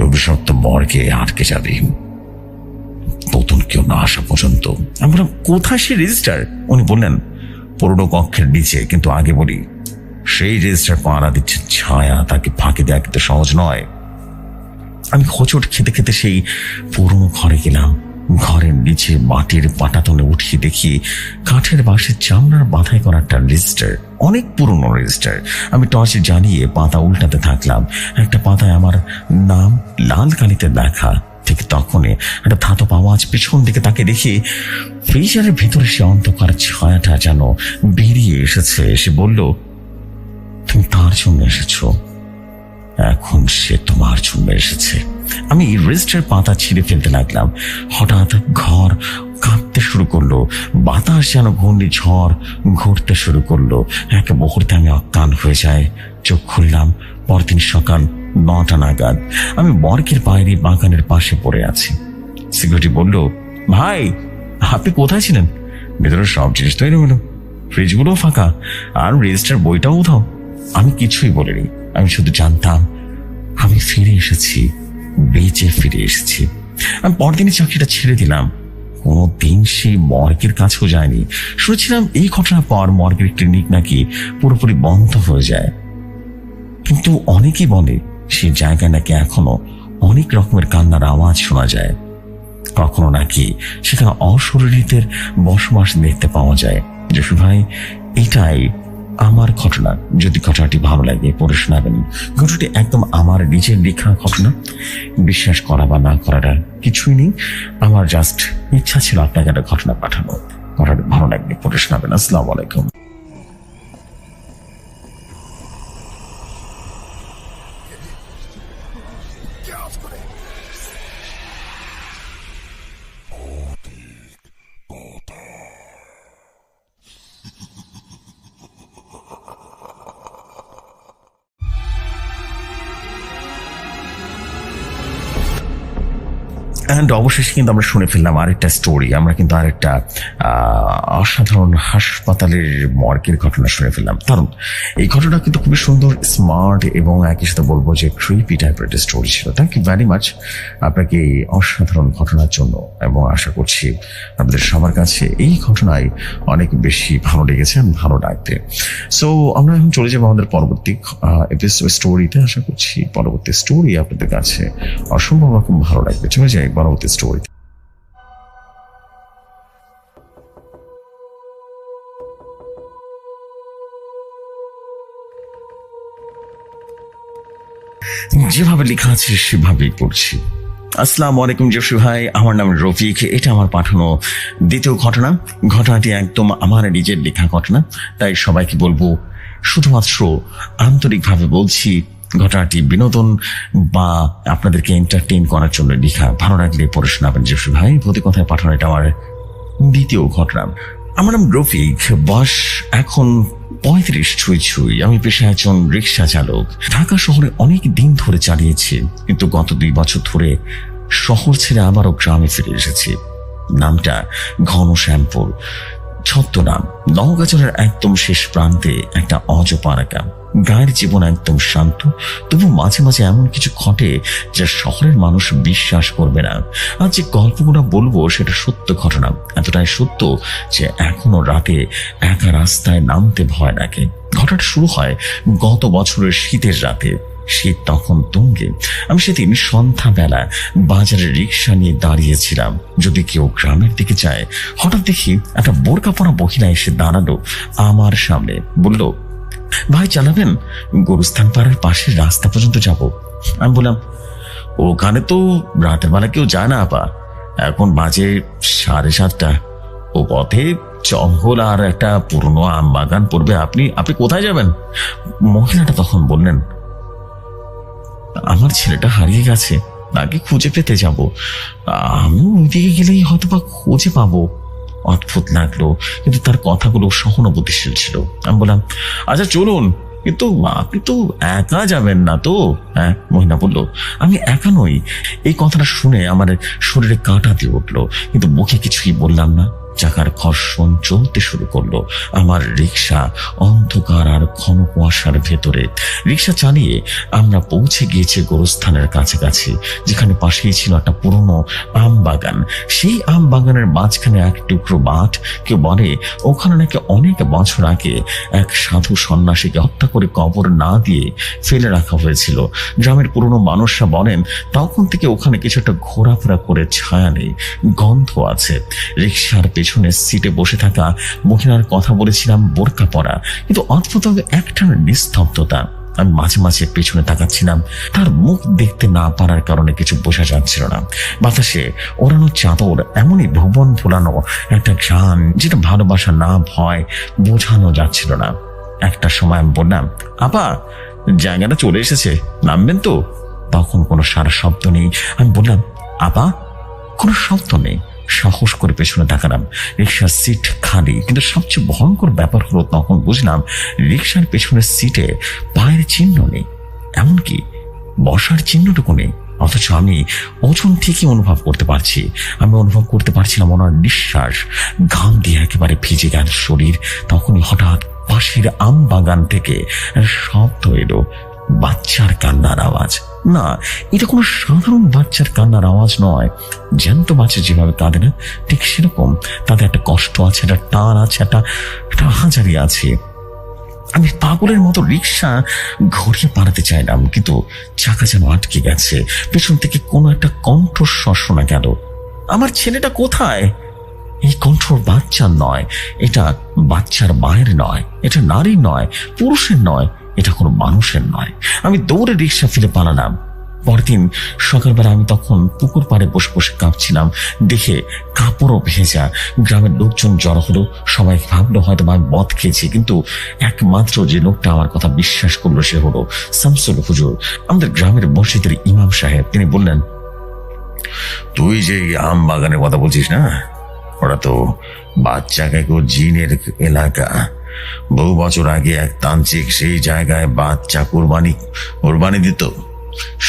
অভিশপ্ত মর্গে আটকে যাবি নতুন কেউ না আসা পর্যন্ত। আমি বললাম, কোথায় সে রেজিস্টার? উনি বললেন, পুরোনো কক্ষের নিচে। কিন্তু আগে বলি, সেই রেজিস্টার পাহারা দিচ্ছে ছায়া, তাকে ফাঁকি দেওয়া কিন্তু সহজ নয়। আমি হোঁচট খেতে খেতে সেই পুরোনো ঘরে গেলাম। ঘরের নিচে মাটির পাটাতনে উঠিয়ে দেখি কাঠের বাঁশের চামড়ার বাঁধাই করা একটা রেজিস্টার, অনেক পুরনো রেজিস্টার। আমি টর্চে জ্বালিয়ে পাতা উল্টাতে থাকলাম। একটা পাতায় আমার নাম লাল কালিতে লেখা। ঠিক তখনই একটা ধাতব আওয়াজ। পেছন দিকে তাকে দেখি ফ্রিজারের ভেতরে সে অন্ধকার ছায়াটা যেন বেরিয়ে এসেছে। সে বলল, তুমি তার জন্য এসেছো, এখন সে তোমার জন্য এসেছে। আমি রেজিস্টার পাতা ছিঁড়ে ফেলতে লাগলাম। হঠাৎ ঘর কাঁপতে শুরু করলো, বাতাস যেন ঘূর্ণি ঝড় ঘুরতে শুরু করলো। এক মুহূর্তে আমি অজ্ঞান হয়ে যায়। চোখ খুললাম পরদিন সকাল 9টা নাগাদ। আমি মর্গের বাইরে বাগানের পাশে পড়ে আছি। সিকিউরিটি বলল, ভাই আপনি কোথায় ছিলেন? ভেতরে সব জিনিস তো এলোমেলো, ফ্রিজগুলো ফাঁকা, আর রেজিস্টার বইটাও উধাও। আমি কিছুই বলিনি। আমি শুধু জানতাম আমি ফিরে এসেছি, বেঁচে ফিরে এসেছি। আমি পরদিনই চাকরিটা ছেড়ে দিলাম। কোনোদিন সেই মর্গের কাছেও যায়নি। শুনেছিলাম এই ঘটনার পর মর্গের ক্লিনিক নাকি পুরোপুরি বন্ধ হয়ে যায়। কিন্তু অনেকেই বলে সেই জায়গায় নাকি এখনো অনেক রকমের কান্নার আওয়াজ শোনা যায়। কখনো নাকি সেখানে অশরীরীদের বসবাস দেখতে পাওয়া যায়। যশু ভাই, এটাই আমার ঘটনা। যদি ঘটনাটি ভালো লাগে পড়ে শোনাবেন। ঘটনাটি একদম আমার নিজের লেখা ঘটনা। বিশ্বাস করা বা না করাটা কিছুই নেই, আমার জাস্ট ইচ্ছা ছিল আপনাকে একটা ঘটনা পাঠানো। ঘটনাটি ভালো লাগবে পড়ে শোনাবেন। আসসালামু আলাইকুম। অ্যান্ড অবশেষে কিন্তু আমরা শুনে ফেললাম আরেকটা স্টোরি। আমরা কিন্তু আরেকটা অসাধারণ হাসপাতালের মর্গের ঘটনা শুনে ফেললাম। কারণ এই ঘটনা কিন্তু খুবই সুন্দর, স্মার্ট এবং একই সাথে বলবো যে ক্রিপি টাইপের একটা স্টোরি ছিল। থ্যাংক ইউ ভেরি মাচ আপনাকে এই অসাধারণ ঘটনার জন্য, এবং আশা করছি আপনাদের সবার কাছে এই ঘটনায় অনেক বেশি ভালো লেগেছে, ভালো লাগবে। সো আমরা এখন চলে যাবো আমাদের পরবর্তী স্টোরিতে। আশা করছি পরবর্তী স্টোরি আপনাদের কাছে অসম্ভব রকম ভালো লাগবে। চলে যাই পরবর্তী স্টোরি। যেভাবে লেখা আছে সেভাবেই পড়ছি। আসসালামু আলাইকুম জসু ভাই, আমার নাম রফিক। এটা আমার পাঠানো দ্বিতীয় ঘটনা। ঘটনাটি একদম আমার নিজের লেখা ঘটনা, তাই সবাইকে বলবো শুধুমাত্র আন্তরিকভাবে বলছি, ঘটনাটি বিনোদন বা আপনাদেরকে এন্টারটেইন করার জন্য লেখা। ভালো লাগলে পড়ে শোনাবেন জসু ভাই। প্রতি কথায় পাঠানো এটা আমার দ্বিতীয় ঘটনা। আমার নাম রফিক, বয়স এখন 35 ছুঁই ছুঁই। আমি পেশায় একজন রিক্সা চালক। ঢাকা শহরে অনেক দিন ধরে চালিয়েছি, কিন্তু গত 2 বছর ধরে শহর ছেড়ে আবারও গ্রামে ফিরে এসেছি। নামটা ঘনশ্যামপুর, ছদ্মনাম। নওগাঁচরের একদম শেষ প্রান্তে একটা অজপাড়া গ্রাম। গায়ের জীবন একদম শান্ত, তবু মাঝে মাঝে এমন কিছু ঘটে যা শহরের মানুষ বিশ্বাস করবে না। আর যে গল্পগুলো বলবো সেটা সত্য ঘটনা, এতটাই সত্য যে এখনো রাতে একা রাস্তায় নামতে ভয় লাগে। ঘটনাটা শুরু হয় গত বছরের শীতের রাতে। শীত তখন তুঙ্গে। আমি সেদিন সন্ধ্যাবেলা বাজারে রিক্সা নিয়ে দাঁড়িয়েছিলাম, যদি কেউ গ্রামের দিকে যায়। হঠাৎ দেখি একটা বোরকা পরা মহিলা এসে দাঁড়ালো আমার সামনে। বলল, ভাই চালাবেন? গরুস্থান পাড়ার পাশের রাস্তা পর্যন্ত যাব। আমি বললাম, ওখানে তো রাতের বেলা কেউ যায় না আপা, এখন বাজে 7:30। ও পথে জঙ্গল আর একটা পুরনো আম বাগান পড়বে। আপনি কোথায় যাবেন? মহিলাটা তখন বললেন, আমার ছেলেটা হারিয়ে গেছে, তাকে খুঁজে পেতে যাব। আমিও ওইদিকে গেলেই হয়তো বা খুঁজে পাবো। অদ্ভুত লাগলো, কিন্তু তার কথাগুলো সহানুভূতিশীল ছিল। আমি বললাম, আচ্ছা চলুন, কিন্তু আপনি তো একা যাবেন না তো? হ্যাঁ, মহিলা বলল, আমি একা নই। এই কথাটা শুনে আমার শরীরে কাঁটা দিয়ে উঠলো, কিন্তু মুখে কিছুই বললাম না। চাকার ঘর্ষণ চলতে শুরু করলো। আমার রিক্সা অন্ধকার আর ঘন কুয়াশার ভেতরে। রিক্সা চালিয়ে আমরা পৌঁছে গিয়েছি গোরস্থানের কাছাকাছি, যেখানে পাশেই ছিল একটা পুরনো আম বাগান। সেই আম বাগানের মাঝখানে এক টুকরো মাঠ। কেউ বলে ওখানে নাকি অনেক বছর আগে এক সাধু সন্ন্যাসীকে হত্যা করে কবর না দিয়ে ফেলে রাখা হয়েছিল। গ্রামের পুরনো মানুষরা বলেন তখন থেকে ওখানে কিছু একটা ঘোরাফেরা করে ছায়া নেই, গন্ধ আছে। রিক্সার পেছনের সিটে বসে থাকা মহিলার কথা বলেছিলাম বোরকা পরা, কিন্তু অদ্ভুতভাবে একটানা নিস্তব্ধতা। আমি মাঝে মাঝে পেছনে তাকাচ্ছিলাম, তার মুখ দেখতে না পারার কারণে কিছু বোঝা যাচ্ছিল না। বাতাসে ওড়ানো চাদর এমনই ভুবন ভোলানো একটা গান, যেটা ভালোবাসা না ভয় বোঝানো যাচ্ছিল না। একটা সময় আমি বললাম, আপা জায়গাটা চলে এসেছে, নামবেন তো? তখন কোনো সারা শব্দ নেই। আমি বললাম, আপা? কোনো শব্দ নেই। সাহস করে পেছনে তাকালাম, রিক্সার সিট খালি। কিন্তু সবচেয়ে ভয়ঙ্কর ব্যাপার হলো তখন বুঝলাম রিক্সার পেছনের সিটে পায়ের চিহ্ন নেই, এমনকি বসার চিহ্নটুকু নেই। অথচ আমি ওজন ঠিকই অনুভব করতে পারছি। আমি অনুভব করতে পারছিলাম ওনার নিঃশ্বাস। ঘাম দিয়ে একেবারে ভিজে গেল শরীর। তখনই হঠাৎ পাশের আম বাগান থেকে শব্দ এলো, বাচ্চার কান্নার আওয়াজ। না, এটা কোনো সাধারণ বাচ্চার কান্নার আওয়াজ নয়। জ্যান্ত বাচ্চা যেভাবে কাঁদে না, ঠিক সেরকম। তাদের একটা কষ্ট আছে, একটা টান আছে, একটা হাজারি আছে। আমি পাগলের মতো রিক্সা ঘুরিয়ে পালাতে চাইলাম, কিন্তু চাকা যেন আটকে গেছে। পেছন থেকে কোনো একটা কণ্ঠস্বর শোনা গেল, আমার ছেলেটা কোথায়? এই কণ্ঠ বাচ্চার নয়, এটা বাচ্চার মায়ের নয়, এটা নারীর নয়, পুরুষের নয়, এটা কোনো মানুষের নয়। আমি দৌড়ে রিক্সা ফেলে পালালাম। পরদিন সকালবেলা আমি তখন পুকুর পাড়ে বসে বসে কাঁপছিলাম, দেখে কাপড়ও ভেজা। গ্রামের লোকজন জড়ো হলো। সবাই ভাবলো হয়তো আমি মদ খেয়েছি, কিন্তু একমাত্র যে লোকটা আমার কথা বিশ্বাস করলো সে হলো শামসুল হুজুর, আমাদের গ্রামের মসজিদের ইমাম সাহেব। তিনি বললেন, তুই যে আম বাগানের কথা বলছিস না, ওরা তো বাচ্চাকে জিনের এলাকা। বহু বছর আগে এক তান্ত্রিক সেই জায়গায় বাচ্চা কোরবানি দিত,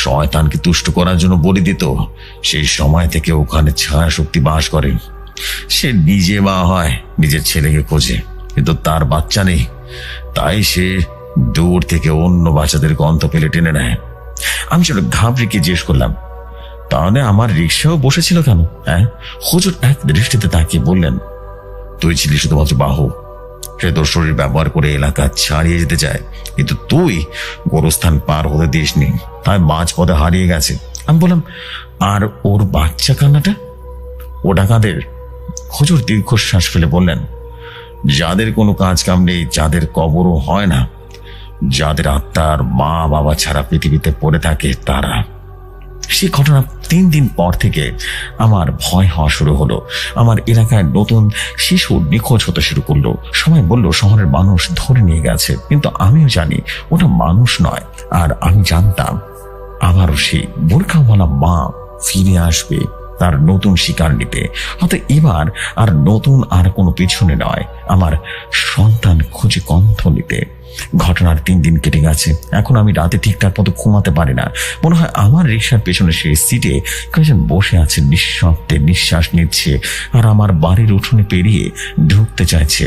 শয়তানকে তুষ্ট করার জন্য বলি দিত। সেই সময় থেকে ওখানে ছায়া শক্তি বাস করে। সে নিজে মা হয়, নিজের ছেলেকে খোঁজে, কিন্তু তার বাচ্চা নেই। তাই সে দূর থেকে অন্য বাচ্চাদের গন্ধ পেলে টেনে নেয়। আমি সেটা ঘাবড়ে গিয়ে জিজ্ঞেস করলাম, তাহলে আমার রিক্সাও বসেছিল কেন? হ্যাঁ? হুজুর এক দৃষ্টিতে তাকিয়ে বললেন, তুই ছিলি শুধুমাত্র বাহু। সে তোর শরীর ব্যবহার করে এলাকা ছাড়িয়ে যেতে চায়, কিন্তু তুই গোরস্থান পার হতে দিসনি, তাই মাঝ পথে হারিয়ে গেছে। আমি বললাম, আর ওর বাচ্চা কান্নাটা, ওটা কাদের? হুজুর দীর্ঘশ্বাস ফেলে বললেন, যাদের কোনো কাজ কাম নেই, যাদের কবরও হয় না, যাদের আত্মার মা বাবা ছাড়া পৃথিবীতে পড়ে থাকে, তারা। সেই ঘটনা 3 দিন পর থেকে আমার ভয় হওয়া শুরু হলো। আমার এলাকায় নতুন শিশু নিখোঁজ হতে শুরু করলো। সবাই বলল শহরের মানুষ ধরে নিয়ে গেছে, কিন্তু আমিও জানি ওটা মানুষ নয়। আর আমি জানতাম আবারও সেই বোরখাওয়ালা মা ফিরে আসবে তার নতুন শিকার নিতে। হয়তো এবার আর নতুন আর কোনো পিছনে নয়, আমার সন্তান খুঁজে কণ্ঠ নিতে। ঘটনার 3 দিন কেটে গেছে। এখন আমি রাতে ঠিকঠাক মতো ঘুমাতে পারি না। মনে হয় আমার রিক্সার পেছনে সেই সিটে কয়েকজন বসে আছে, নিঃশব্দে নিঃশ্বাস নিচ্ছে, আর আমার বাড়ির উঠোনে পেরিয়ে ঢুকতে চাইছে।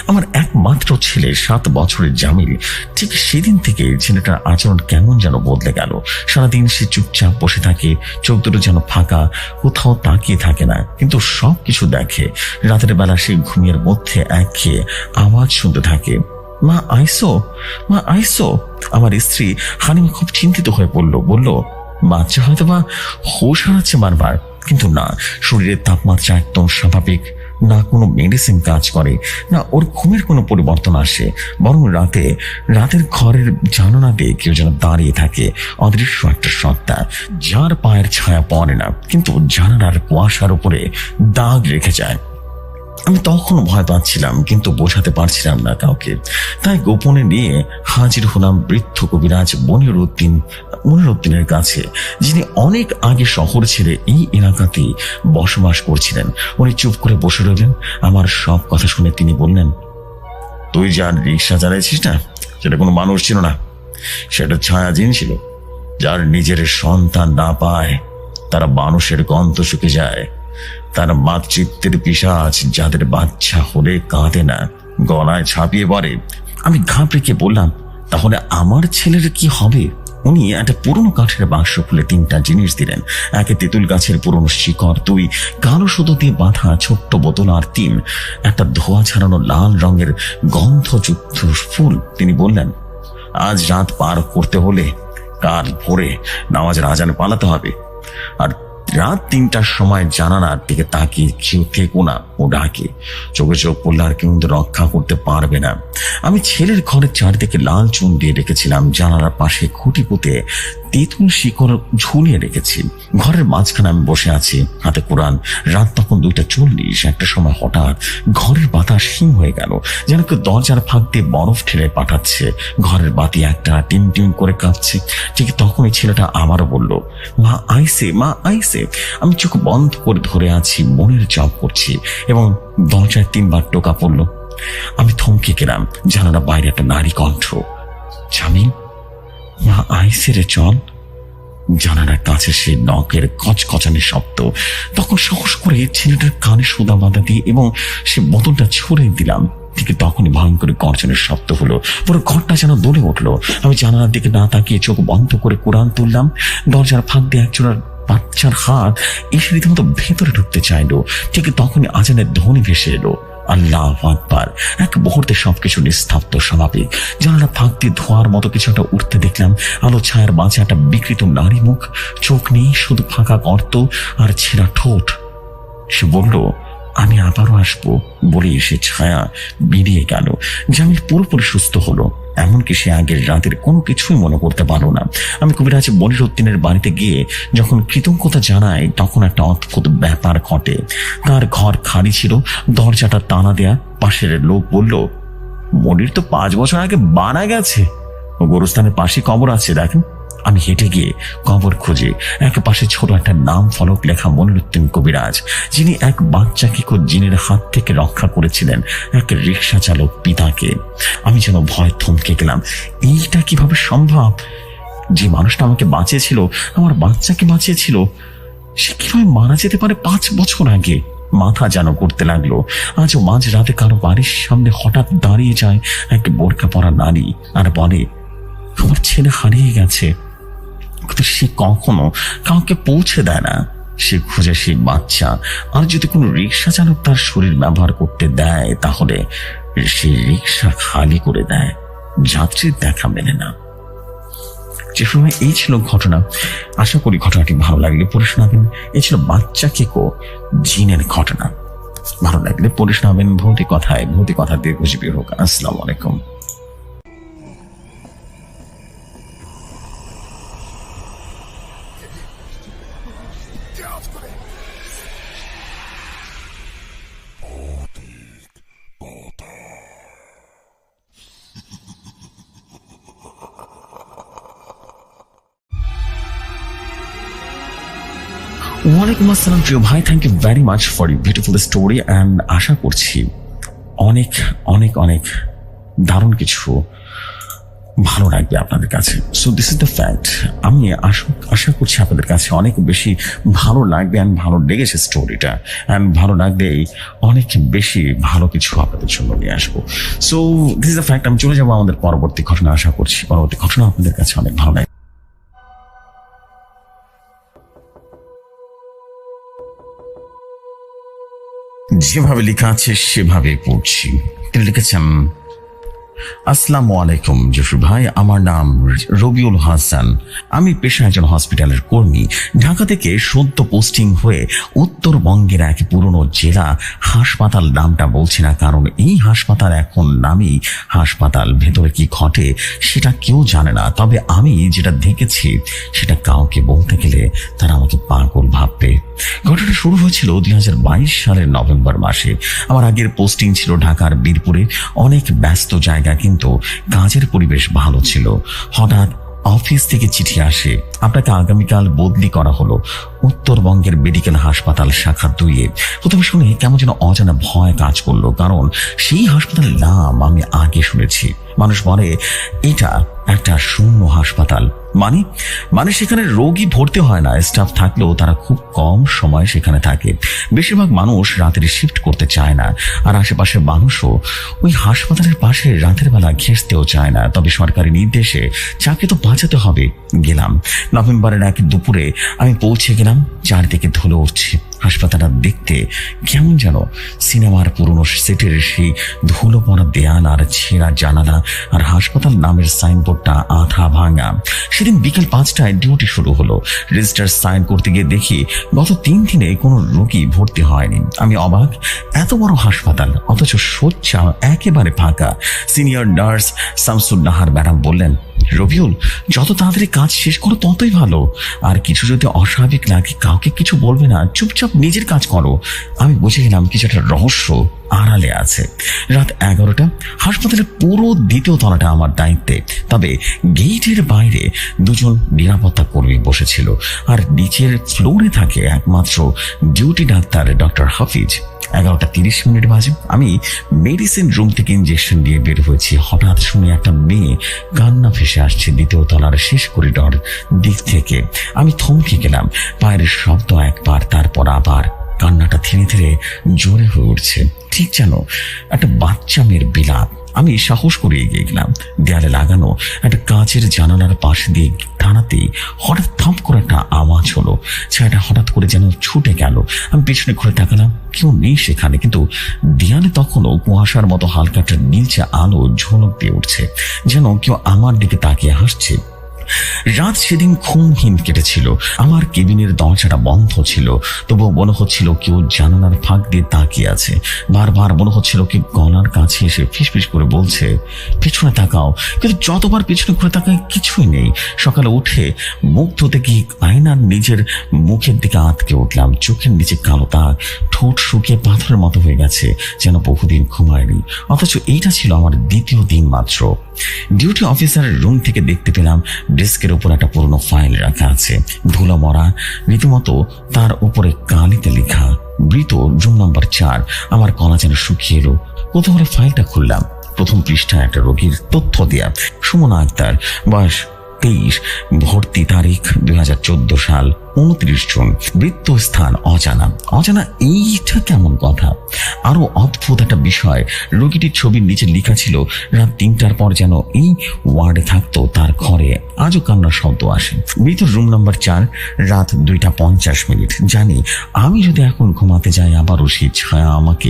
আমার একমাত্র ছেলে 7 বছরের জামিল। ঠিক সেদিন থেকে ছেলেটার আচরণ কেমন যেন বদলে গেল। সারাদিন সে চুপচাপ বসে থাকে, চোখ দুটো যেন ফাঁকা, কোথাও তাকিয়ে থাকে না, কিন্তু সবকিছু দেখে। রাতের বেলা সে ঘুমের মধ্যে একঘেয়ে আওয়াজ শুনতে থাকে, মা আইসো, মা আইসো। আমার স্ত্রী হানিমা খুব চিন্তিত হয়ে বলল, বাচ্চা হয়তো বা হুঁশ হারাচ্ছে বারবার। কিন্তু না, শরীরের তাপমাত্রা একদম স্বাভাবিক, না কোনো মেডিসিন কাজ করে, না ওর ঘুমের কোনো পরিবর্তন আসে। বরং রাতের ঘরের জানালা দিয়ে কেউ যেন দাঁড়িয়ে থাকে, অদৃশ্য একটা সত্তা, যার পায়ের ছায়া পড়ে না, কিন্তু জানালার কুয়াশার উপরে দাগ রেখে যায়। আমি তখনও ভয় পাচ্ছিলাম, কিন্তু বোঝাতে পারছিলাম না কাউকে। তাই গোপনে নিয়ে হাজির হলাম বৃদ্ধ কবিরাজ মনিরুদ্দিন মনিরুদ্দিনের কাছে, যিনি অনেক আগে শহর ছেড়ে এই এলাকাতে বসবাস করছিলেন। উনি চুপ করে বসে রইলেন। আমার সব কথা শুনে তিনি বললেন, তুই যার রিক্সা চালাইছিস না, সেটা কোনো মানুষ ছিল না, সেটা ছায়াজিন ছিল। যার নিজের সন্তান না পায় তারা মানুষের গন্ধ শুকে যায়। তার মাতৃত্বের পিশাচ, যাদের বাচ্চা হলে কাঁদে না, গলায় ছাপিয়ে পড়ে। আমি ঘাবড়ে গিয়ে বললাম, তাহলে আমার ছেলের কি হবে? উনি একটা পুরনো কাঠের বাক্স খুলে 3টা জিনিস দিলেন। একে তেঁতুল গাছের পুরনো শিকড়, 2 কালো সুতো দিয়ে বাঁধা ছোট্ট বোতল, আর 3 একটা ধোয়া ছাড়ানো লাল রঙের গন্ধযুক্ত ফুল। তিনি বললেন, আজ রাত পার করতে হলে কাল ভোরে নামাজের আজানে পালাতে হবে। আর রাত 3টার সময় জানালার দিকে তাকিয়ে কেউ থেকো না, ও ডাকে। চোখে চোখ পড়লে আর কিন্তু রক্ষা করতে পারবে না। আমি ছেলের ঘরের চারদিকে লাল চুন দিয়ে রেখেছিলাম। জানালার পাশে খুঁটি পুঁতে তেঁতুল শিকড় ঝুলিয়ে রেখেছি। ঘরের মাঝখানে আমি বসে আছি, হাতে কোরআন। রাত তখন 2:40। একটা সময় হঠাৎ ঘরের বাতাস হিম হয়ে গেল, যেন কেউ দরজার ফাঁক দিয়ে বরফ ঠেলে পাঠাচ্ছে। ঘরের বাতি একটা টিম টিম করে কাঁপছে। ঠিক তখনই ছেলেটা আবারও বলল, মা আইসে, মা আইসে। আমি চোখ বন্ধ করে ধরে আছি, মনের জপ করছি, এবং দরজায় 3বার টোকা পড়ল। আমি থমকে গেলাম। জানালা বাইরে একটা নারী কণ্ঠ, জামিল, মা আইসে রে, চল। জানালার কাছে সে নখের কচকচানি শব্দ। তখন সাহস করে ছেলেটার কানে সুদা বাঁধা দিয়ে এবং সে বোতলটা ছুড়ে দিলাম। ঠিক তখনই ভয়ঙ্কর গর্জনের শব্দ হলো। পুরো ঘরটা যেন দোলে উঠলো। আমি জানালার দিকে না তাকিয়ে চোখ বন্ধ করে কোরআন তুললাম। দরজার ফাঁক দিয়ে একজোড়া বাচ্চার হাত এসে রীতিমতো ভেতরে ঢুকতে চাইলো। ঠিক তখনই আজানের ধ্বনি ভেসে এলো, আল্লাহু আকবার। এক মুহূর্তে সবকিছু নিস্তব্ধ, স্বাভাবিক। জানালা ফাঁক দিয়ে ধোঁয়ার মতো কিছু একটা উঠতে দেখলাম। আলো ছায়ার মাঝে একটা বিকৃত নারী মুখ, চোখ নেই, শুধু ফাঁকা গর্ত আর ছেঁড়া ঠোঁট। সে বলল, আমি আবারও আসবো বলে সে ছায়া বেরিয়ে গেল। জামিল পুরোপুরি সুস্থ হলো, এমনকি সে আগের রাতের কোনো কিছুই মনে করতে পারলো না। আমি কবিরাজ মনিরুদ্দিনের বাড়িতে গিয়ে যখন কৃতজ্ঞতা জানাই, তখন একটা অদ্ভুত ব্যাপার ঘটে। তার ঘর খালি ছিল, দরজাটা টানা দেয়া। পাশের লোক বলল, মনির তো 5 বছর আগে মারা গেছে, গোরস্থানের পাশে কবর আছে, দেখেন। আমি হেঁটে গিয়ে কবর খুঁজে এক পাশে ছোট একটা নাম ফলক লেখা মনিরুদ্দিন কবিরাজ, যিনি এক বাচ্চাকে জিনের হাত থেকে রক্ষা করেছিলেন এক রিক্সা চালক পিতাকে। আমি যেন ভয় থমকে গেলাম। এইটা কিভাবে সম্ভব? যে মানুষটা আমাকে বাঁচিয়েছিল, আমার বাচ্চাকে বাঁচিয়েছিল, সে কিভাবে মারা যেতে পারে 5 বছর আগে? মাথা যেন করতে লাগলো। আজও মাঝ রাতে কারো বাড়ির সামনে হঠাৎ দাঁড়িয়ে যায় এক বোরকা পরা নারী আর বলে, আমার ছেলে হারিয়ে গেছে। কিন্তু সে কখনো কাউকে পৌঁছে দেয় না। সে খুঁজে সেই বাচ্চা। আর যদি কোনো রিক্সা চালক তার শরীর ব্যবহার করতে দেয়, তাহলে সেই রিক্সা খালি করে দেয়, যাত্রীর দেখা মেলে না। যে সময় এই ছিল ঘটনা। আশা করি ঘটনাটি ভালো লাগলে পড়ে শোনাবেন। এই ছিল বাচ্চা কেকো জিনের ঘটনা। ভালো লাগলে পড়ে শোনাবেন। ভৌতিক কথায়, ভৌতিক কথা দিয়ে বুঝবি হোক। আসসালামু আলাইকুম। ওয়ালাইকুম আসসালাম প্রিয় ভাই, thank you very much for you beautiful story. And আশা করছি অনেক অনেক অনেক দারুণ কিছু ভালো লাগবে আপনাদের কাছে। So this is the fact. আমি আশা করছি আপনাদের কাছে অনেক বেশি ভালো লাগবে। অ্যান্ড ভালো লেগেছে স্টোরিটা। অ্যান্ড ভালো লাগলেই অনেক বেশি ভালো কিছু আপনাদের জন্য নিয়ে আসবো। So this is the fact. আমি চলে যাবো আমাদের পরবর্তী ঘটনা। আশা করছি পরবর্তী ঘটনা আপনাদের কাছে অনেক ভালো লাগবে। যেভাবে লেখা আছে সেভাবে পড়ছি। তিনি লিখেছেন, আসসালামু আলাইকুম জসুর ভাই, আমার নাম রবিউল হাসান। আমি পেশায় একজন হসপিটালের কর্মী। ঢাকা থেকে সদ্য পোস্টিং হয়ে উত্তরবঙ্গের এক পুরনো জেলা হাসপাতাল, নামটা বলছি না কারণ এই হাসপাতাল এখন নামই হাসপাতাল। ভেতরে কি ঘটে সেটা কেউ জানে না, তবে আমি যেটা দেখেছি সেটা কাউকে বলতে গেলে তারা আমাকে পাগল ভাববে। ঘটনাটা শুরু হয়েছিল 2022 সালের নভেম্বর মাসে। আমার আগের পোস্টিং ছিল ঢাকার বীরপুরে। অনেক ব্যস্ত জায়গা, কিন্তু কাজের পরিবেশ ভালো ছিল। হঠাৎ অফিস থেকে চিঠি আসে, আপনাকে আগামীকাল বদলি করা হলো উত্তরবঙ্গের মেডিকেল হাসপাতাল শাখা 2-এ। প্রথমে শুনে কেমন যেন অজানা ভয় কাজ করলো, কারণ সেই হাসপাতালের নাম আমি আগে শুনেছি। মানুষ বলে এটা একটা শূন্য হাসপাতাল, মানে মানে সেখানে রোগী ভর্তি হয় না, স্টাফ থাকলেও তারা খুব কম সময় সেখানে থাকে। বেশিরভাগ মানুষ রাতের শিফট করতে চায় না, আর আশেপাশের মানুষও ওই হাসপাতালের পাশে রাতের বেলা ঘেঁষতেও চায় না। তবে সরকারি নির্দেশে চাকরি তো বাঁচাতে হবে। গেলাম। নভেম্বরের এক দুপুরে আমি পৌঁছে গেলাম। চারদিকে ধুলো উঠছে। হাসপাতালটা দেখতে কেমন যেন সিনেমার পুরনো সেটের সেই ধুলো পড়া দেয়াল আর ছেঁড়া জানালা, আর হাসপাতাল নামের সাইনবোর্ডটা আধা ভাঙা। সেদিন বিকেল 5টায় ডিউটি শুরু হলো। রেজিস্টার সাইন করতে গিয়ে দেখি গত 3 দিনে কোনো রোগী ভর্তি হয়নি। আমি অবাক, এত বড় হাসপাতাল অথচ শয্যা একেবারে ফাঁকা। সিনিয়র নার্স শামসুন্নাহার ম্যাডাম বললেন, রবিউল, যত তাড়াতাড়ি কাজ শেষ করো ততই ভালো। আর কিছু যদি অস্বাভাবিক লাগে কাউকে কিছু বলবে না, চুপচাপ নিজের কাজ করো। আমি বুঝে গেলাম কিছু একটা রহস্য আড়ালে আছে। রাত 11টা। হাসপাতালের পুরো 2য় তলাটা আমার দায়িত্বে। তবে গেটের বাইরে 2জন নিরাপত্তা কর্মী বসেছিল, আর নিচের ফ্লোরে থাকে একমাত্র ডিউটি ডাক্তার ডক্টর হাফিজ। 11:30 বাজে। আমি মেডিসিন রুম থেকে ইঞ্জেকশন দিয়ে বের হয়েছি। হঠাৎ শুনে একটা মেয়ে কান্না ভেসে আসছে 2য় তলার শেষ করিডর দিক থেকে। আমি থমকে গেলাম। পায়ের শব্দ একবার, তারপর আবার। কান্নাটা ধীরে ধীরে জোরে হয়ে উঠছে, ঠিক যেন একটা বাচ্চা মেয়ের বিলাপ। আমি সাহস করে এগিয়ে গেলাম। দেয়ালে লাগানো একটা কাঁচের জানালার পাশে দিয়ে দাঁড়াতেই হঠাৎ থাপ করে একটা আওয়াজ হলো। ছায়াটা হঠাৎ করে যেন ছুটে গেল। আমি পেছনে ঘুরে তাকালাম, কেউ নেই সেখানে, কিন্তু দেয়ালে তখনও কুয়াশার মতো হালকা একটা নীলচে আলো ঝলক দিয়ে উঠছে, যেন কেউ আমার দিকে তাকিয়ে হাসছে। রাত সেদিন ঘুমহীন কেটেছিল। আমার কেবিনের দরজাটা বন্ধ ছিল, তবুও মনে হচ্ছিল কেউ জানালার ফাঁক দিয়ে তাকিয়ে আছে। বারবার মনে হচ্ছিল কেউ গলার কাছে এসে ফিসফিস করে বলছে, পেছনে তাকাও। কিন্তু যতবার পেছনে ঘুরে তাকায় কিছুই নেই। সকালে উঠে মুখ ধুতে গিয়ে আয়নার নিজের মুখের দিকে আটকে উঠলাম। চোখের নিচে কালো দাগ, ঠোঁট শুকিয়ে পাথরের মতো হয়ে গেছে, যেন বহুদিন ঘুমায়নি। অথচ এইটা ছিল আমার 2য় দিন মাত্র। ডিউটি অফিসারের রুম থেকে দেখতে পেলাম ডেস্কের উপর একটা পুরনো ফাইল রাখা আছে, ধুলো মরা, রীতিমতো তার উপরে কালিতে লেখা মৃত রুম নাম্বার 4। আমার গলা যেন শুকিয়ে এলো। কৌতূহলে ফাইলটা খুললাম। প্রথম পৃষ্ঠায় একটা রোগীর তথ্য দেয়া, সুমনা আক্তার, বয়স 23, ভর্তি তারিখ 2014 সাল, 29 জুন, মৃত্যু স্থান অজানা। অজানা এইটা কেমন কথা? আরো অদ্ভুত একটা বিষয়, রোগীটির ছবির নিচে লেখা ছিল রাত 3টার পর যেন এই ওয়ার্ডে থাকতো তার ঘরে আজও কান্নার শব্দ আসে। মৃত রুম নাম্বার 4, রাত 2:50। জানি আমি যদি এখন ঘুমাতে যাই আবারও সেই ছায়া আমাকে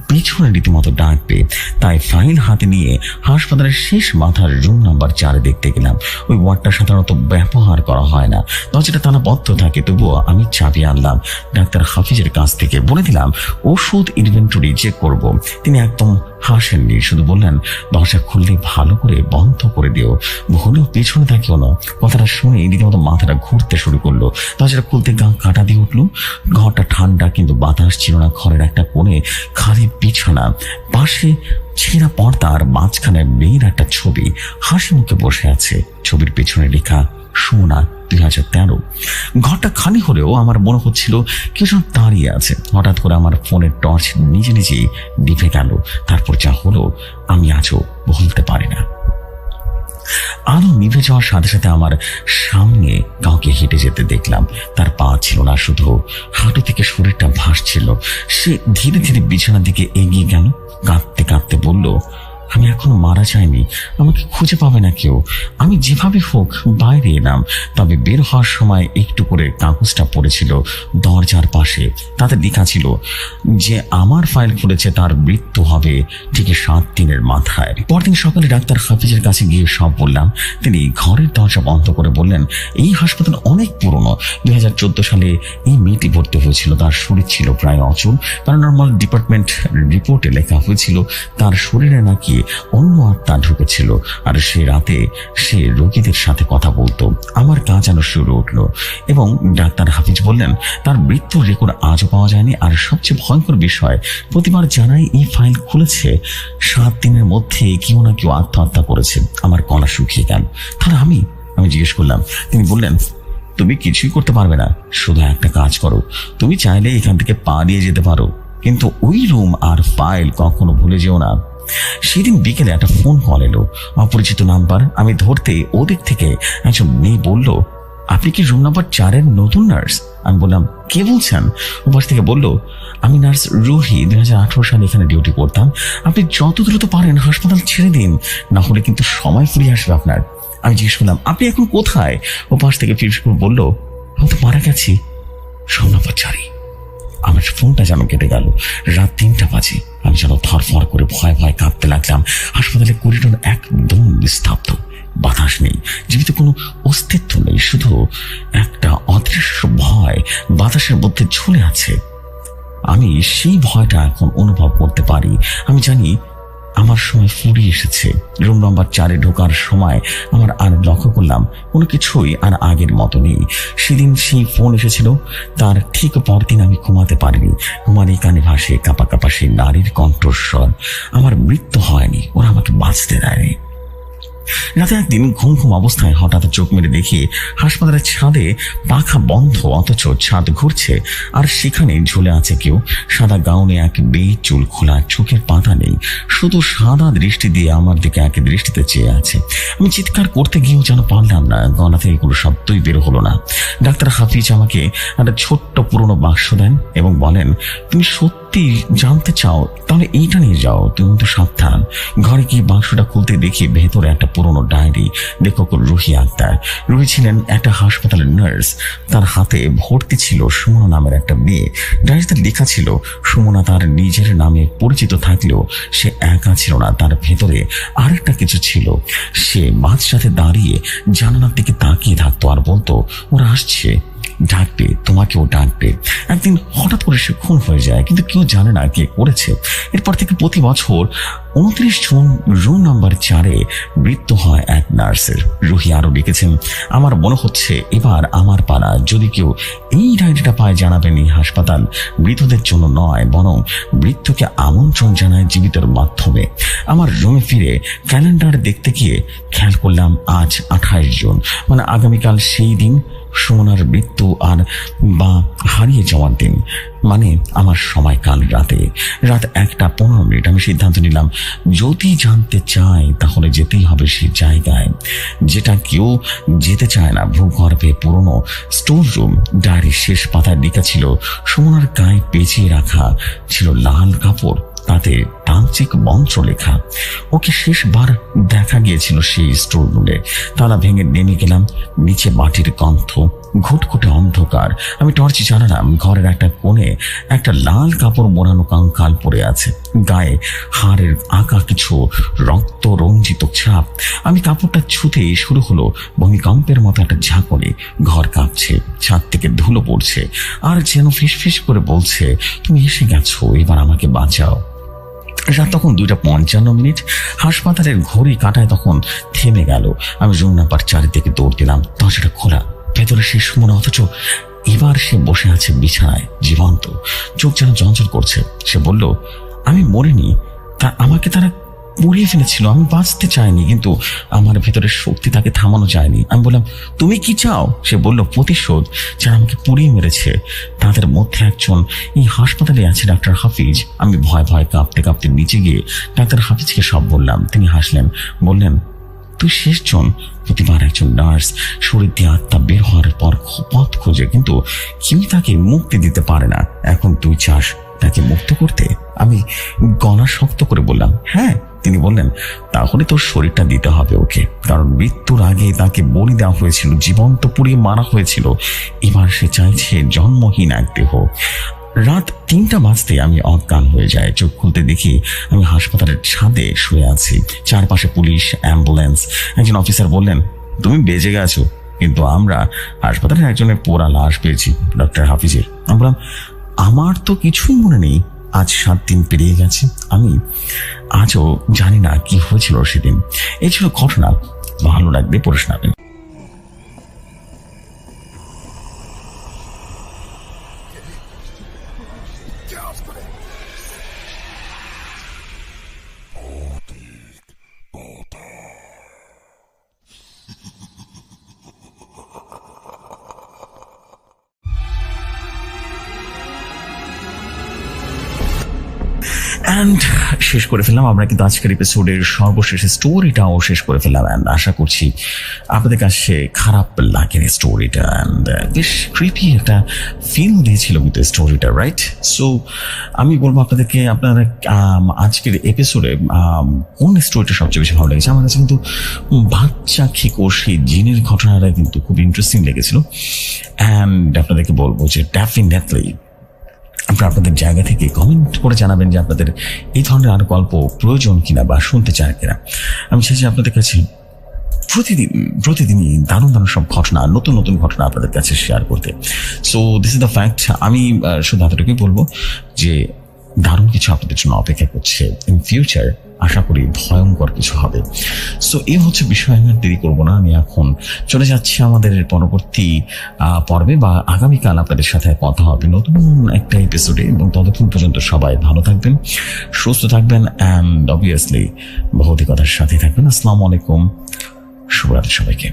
পেছনে রীতিমতো ডাকবে। তাই ফাইল হাতে নিয়ে হাসপাতালের শেষ মাথার রুম নাম্বার 4 দেখতে গেলাম। ওই ওয়ার্ডটা সাধারণত ব্যবহার করা হয় না, দরজাটা তালাবদ্ধ থাকে। তবুও আমি চাবি আনলাম ডাক্তার হাফিজের কাছ থেকে। বলে দিলাম ওষুধ ইনভেন্টরি চেক করব। তিনি একদম হাসেননি, শুধু বললেন, দরজা খুললে ভালো করে বন্ধ করে দিও, ভুলেও পেছনে তাকিও না। কথাটা শুনে রীতিমতো মাথাটা ঘুরতে শুরু করলো। দরজাটা খুলতে গা কাটা দিয়ে উঠলো। ঘরটা ঠান্ডা, কিন্তু বাতাস ছিল না। ঘরের একটা কোণে খালি বিছানা, পাশে ছেঁড়া পর্দা, আর মাঝখানে মেয়ের একটা ছবি হাসি মুখে বসে আছে। ছবির পেছনে লেখা সুমনা 2013। ঘরটা খালি হলেও আমার মনে হচ্ছিল কেউ যেন দাঁড়িয়ে আছে। হঠাৎ করে আমার ফোনের টর্চ নিজে নিজেই নিভে গেল। তারপর যা হলো আমি আজও বলতে পারি না। আলো নিভে যাওয়ার সাথে সাথে আমার সামনে কাউকে হেঁটে যেতে দেখলাম। তার পা ছিল না, শুধু হাঁটু থেকে শরীরটা ভাসছিল। সে ধীরে ধীরে বিছানার দিকে এগিয়ে গেল। কাঁদতে কাঁদতে বলল, আমি এখনো মারা যাইনি, আমাকে খুঁজে পাবে না কেউ। আমি যেভাবে হোক বাইরে এলাম। তবে বের হওয়ার সময় একটু করে কাগজটা পড়েছিল দরজার পাশে। তাতে লেখা ছিল যে আমার ফাইল খুলেছে তার মৃত্যু হবে ঠিক 7 দিনের মাথায়। পরদিন সকালে ডাক্তার হাফিজের কাছে গিয়ে সব বললাম। তিনি ঘরের দরজা বন্ধ করে বললেন, এই হাসপাতাল অনেক পুরনো। 2014 সালে এই মেয়েটি ভর্তি হয়েছিল। তার শরীর ছিল প্রায় অচল। প্যারানরমাল ডিপার্টমেন্ট রিপোর্টে লেখা হয়েছিল তার শরীরে নাকি অন্য আত্মা ঢুকেছিল, আর সে রাতে সে রোগীদের সাথে কথা বলতো। আমার গা যেন শুরু উঠলো। এবং ডাক্তার হাফিজ বললেন, তার মৃত্যুর রেকর্ড আজও পাওয়া যায়নি। আর সবচেয়ে ভয়ঙ্কর বিষয়, প্রতিবার জানাই এই ফাইল খুলেছে 7 দিনের মধ্যে কেউ না কেউ আত্মহত্যা করেছে। আমার গলা শুকিয়ে গেল। তাহলে আমি জিজ্ঞেস করলাম। তিনি বললেন, তুমি কিছুই করতে পারবে না, শুধু একটা কাজ করো, তুমি চাইলে এখান থেকে পা দিয়ে যেতে পারো, কিন্তু ওই রুম আর ফাইল কখনো ভুলে যেও না। সেদিন বিকেলে একটা ফোন কল এলো, অপরিচিত নাম্বার। আমি ধরতে ওদিক থেকে একজন মেয়ে বলল, আপনি কি রুম নাম্বার 4-এর নতুন নার্স? আমি বললাম, কে বলছেন? ওপাশ থেকে বলল, আমি নার্স রুহি, 2018 সালে এখানে ডিউটি করতাম। আপনি যত দ্রুত পারেন হাসপাতাল ছেড়ে দিন, না হলে কিন্তু সময় ফুরিয়ে আসবে আপনার। আমি জিজ্ঞেস করলাম, আপনি এখন কোথায়? ওপাশ থেকে ফিরস করে বলল, আমি তো মারা গেছি রুম নাম্বার 4-এ। আমার ফোনটা যেন কেটে গেল। রাত 3টা বাজে। আমি যেন থরফর করে ভয় ভয় কাঁপতে লাগলাম। হাসপাতালে করিডোর একদম নিস্তব্ধ, বাতাস নেই, জীবিত কোনো অস্তিত্ব নেই, শুধু একটা অদৃশ্য ভয় বাতাসের মধ্যে ঝুলে আছে। আমি সেই ভয়টা এখন অনুভব করতে পারি। আমি জানি আমার সময় ফুরিয়ে এসেছে। রুম নাম্বার 4-এ ঢোকার সময় আমার আর লক্ষ্য করলাম কোনো কিছুই আর আগের মতো নেই। সেদিন সেই ফোন এসেছিল, তার ঠিক পরদিন আমি ঘুমাতে পারিনি। ঘুমার এই কানে ভাসে কাঁপা কাঁপা সেই নারীর কণ্ঠস্বর। আমার মৃত্যু হয়নি, ওরা আমাকে বাঁচতে দেয়নি। রাতে একদিন ঘুম ঘুম অবস্থায় হঠাৎ চোখ মেরে দেখি হাসপাতালের ছাদে পাখা বন্ধ, অথচ ছাদ ঘুরছে, আর সেখানে ঝুলে আছে কেউ। সাদা গাউনে এক বেয়ে চুল খোলা, চোখের পাতা নেই, শুধু সাদা দৃষ্টি দিয়ে আমার দিকে এক দৃষ্টিতে চেয়ে আছে। আমি চিৎকার করতে গিয়েও যেন পারলাম না, গলা থেকে কোনো শব্দই বের হলো না। ডাক্তার হাফিজ আমাকে একটা ছোট্ট পুরনো বাক্স দেন এবং বলেন, তুমি সত্যি জানতে চাও তাহলে এইটা নিয়ে যাও, তুমি তো সাবধান। ঘরে গিয়ে বাক্সটা খুলতে দেখি ভেতরে একটা পুরনো ডায়েরি, লেখক রুহি আক্তার। রুহি ছিলেন একটা হাসপাতালের নার্স। তার হাতে ভর্তি ছিল সুমনা নামের একটা মেয়ে। ডায়েরিতে লেখা ছিল, সুমনা তার নিজের নামে পরিচিত থাকলেও সে একা ছিল না, তার ভেতরে আরেকটা কিছু ছিল। সে মাঝরাতে দাঁড়িয়ে জানালার দিকে তাকিয়ে থাকতো আর বলতো, ওরা আসছে, ডাকবে, তোমাকেও ডাকবে। একদিন হঠাৎ করে সে খুন হয়ে যায়, কিন্তু কেউ জানে না কে করেছে। এরপর থেকে প্রতি বছর 29 জুন রুম নাম্বার 4-এ মৃত্যু হয় এক নার্সের। রুহি আরো লিখেছেন, আমার মনে হচ্ছে এবার আমার পালা। যদি কেউ এই ডায়েরিটা পায় জানাবেন, এই হাসপাতাল মৃতদের জন্য নয়, বরং মৃত্যুকে আমন্ত্রণ জানায় জীবিতের মাধ্যমে। আমার রুমে ফিরে ক্যালেন্ডার দেখতে গিয়ে খেয়াল করলাম আজ 28 জুন, মানে আগামীকাল সেই দিন সুমনার মৃত্যু আর বা হারিয়ে যাওয়ার দিন। মানে আমার সময় কাল রাতে, রাত 1:15। আমি সিদ্ধান্ত নিলাম, যদি জানতে চাই তাহলে যেতেই হবে সেই জায়গায় যেটা কেউ যেতে চায় না, ভূগর্ভে পুরনো স্টোর রুম। ডায়েরির শেষ পাতায় লেখা ছিল, সুমনার গায়ে পেঁচিয়ে রাখা ছিল লাল কাপড়, তাতে তান্ত্রিক মন্ত্র লেখা। ওকে শেষবার দেখা গিয়েছিল সেই স্টোর রুমে। তালা ভেঙে নেমে গেলাম নিচে। মাটির গন্ধ, ঘুটঘুটে অন্ধকার। আমি টর্চ জ্বালালাম। ঘরের একটা কোণে একটা লাল কাপড় মোড়ানো কঙ্কাল পড়ে আছে, গায়ে হাড়ের আঁকা কিছু রক্ত রঞ্জিত ছাপ। আমি কাপড়টা ছুঁতে শুরু হলো ভূমিকম্পের মতো একটা ঝাঁকুনি। ঘর কাঁপছে, ছাদ থেকে ধুলো পড়ছে, আর যেন ফিসফিস করে বলছে, তুমি এসে গেছো, এবার আমাকে বাঁচাও। রাত তখন 2:55। হাসপাতালের ঘড়ি কাঁটায় তখন থেমে গেল। আমি রুম নাম্বার 4 দিকে দৌড় দিলাম। দরজাটা খোলা, ভেতরে সে সুমনা, অথচ এবার সে বসে আছে বিছানায়, জীবন্ত, চোখ যেন চঞ্চল করছে। সে বলল, আমি মরিনি, আমাকে তারা পুড়িয়ে ফেলেছিল, আমি বাঁচতে চাইনি, কিন্তু আমার ভেতরের শক্তি তাকে থামানো যায়নি। আমি বললাম, তুমি কি চাও? সে বলল, প্রতিশোধ, যারা আমাকে পুড়িয়ে মেরেছে তাদের মধ্যে একজন এই হাসপাতালে আছে, ডাক্তার হাফিজ। আমি ভয় ভয় কাঁপতে কাঁপতে নিচে গিয়ে ডাক্তার হাফিজকে সব বললাম। তিনি হাসলেন, বললেন, তুই শেষজন। প্রতিবার একজন নার্স শরীর দিয়ে আত্মা বের হওয়ার পর পথ খোঁজে, কিন্তু কেউ তাকে মুক্তি দিতে পারে না। এখন তুই চাস তাকে মুক্ত করতে? আমি গলা শক্ত করে বললাম, হ্যাঁ। তিনি বললেন, তাহলে তোর শরীরটা দিতে হবে ওকে, কারণ মৃত্যুর আগে তাকে বলি দেওয়া হয়েছিল, জীবন্ত পুড়িয়ে মারা হয়েছিল। এবার সে চাইছে জন্মহীন এক দেহ। রাত 3টা বাজতে আমি অজ্ঞান হয়ে যায়। চোখ খুলতে দেখি আমি হাসপাতালের ছাদে শুয়ে আছি, চারপাশে পুলিশ, অ্যাম্বুলেন্স। একজন অফিসার বললেন, তুমি বেঁচে গেছো, কিন্তু আমরা হাসপাতালের একজনের পোড়া লাশ পেয়েছি, ডক্টর হাফিজের। আমি বললাম, আমার তো কিছুই মনে নেই, আজ 7 দিন পেরিয়ে গেছে, আমি আজও জানি না কি হয়েছিল সেদিন। এই ছিল ঘটনা। ভালো লাগবে পড়ে শোনাবেন। অ্যান্ড শেষ করে ফেললাম আমরা কিন্তু আজকের এপিসোডের সর্বশেষ স্টোরিটাও শেষ করে ফেললাম। অ্যান্ড আশা করছি আপনাদের কাছে খারাপ লাগেনি স্টোরিটা, অ্যান্ড বেশ ক্রিপি একটা ফিল দিয়েছিল কিন্তু স্টোরিটা, রাইট? সো আমি বলবো আপনাদেরকে আপনারা আজকের এপিসোডে কোন স্টোরিটা সবচেয়ে বেশি ভালো লেগেছে। আমার কাছে কিন্তু বাচ্চা খেকো সেই জিনের ঘটনাটা কিন্তু খুব ইন্টারেস্টিং লেগেছিল। অ্যান্ড আপনাদেরকে বলবো যে ডেফিনেটলি আপনারা আপনাদের জায়গা থেকে কমেন্ট করে জানাবেন যে আপনাদের এই ধরনের আরো গল্প প্রয়োজন কিনা বা শুনতে চান কিনা। আমি চাইছি আপনাদের কাছে প্রতিদিনই দারুণ সব ঘটনা, নতুন নতুন ঘটনা আপনাদের কাছে শেয়ার করতে। So this is the fact. আমি শুধু এতটুকুই বলবো যে দারুণ কিছু আপনাদের জন্য অপেক্ষা করছে ইন ফিউচার। আশা করি ভয়ঙ্কর কিছু হবে। সো এই হচ্ছে বিষয়, আমি দেরি করবো না। আমি এখন চলে যাচ্ছি আমাদের পরবর্তী পর্বে বা আগামীকাল আপনাদের সাথে কথা হবে নতুন একটা এপিসোডে, এবং ততক্ষণ পর্যন্ত সবাই ভালো থাকবেন, সুস্থ থাকবেন, অ্যান্ড অবভিয়াসলি ভৌতিকতার সাথে থাকবেন। আসসালামু আলাইকুম, শুভরাত্রি সবাইকে।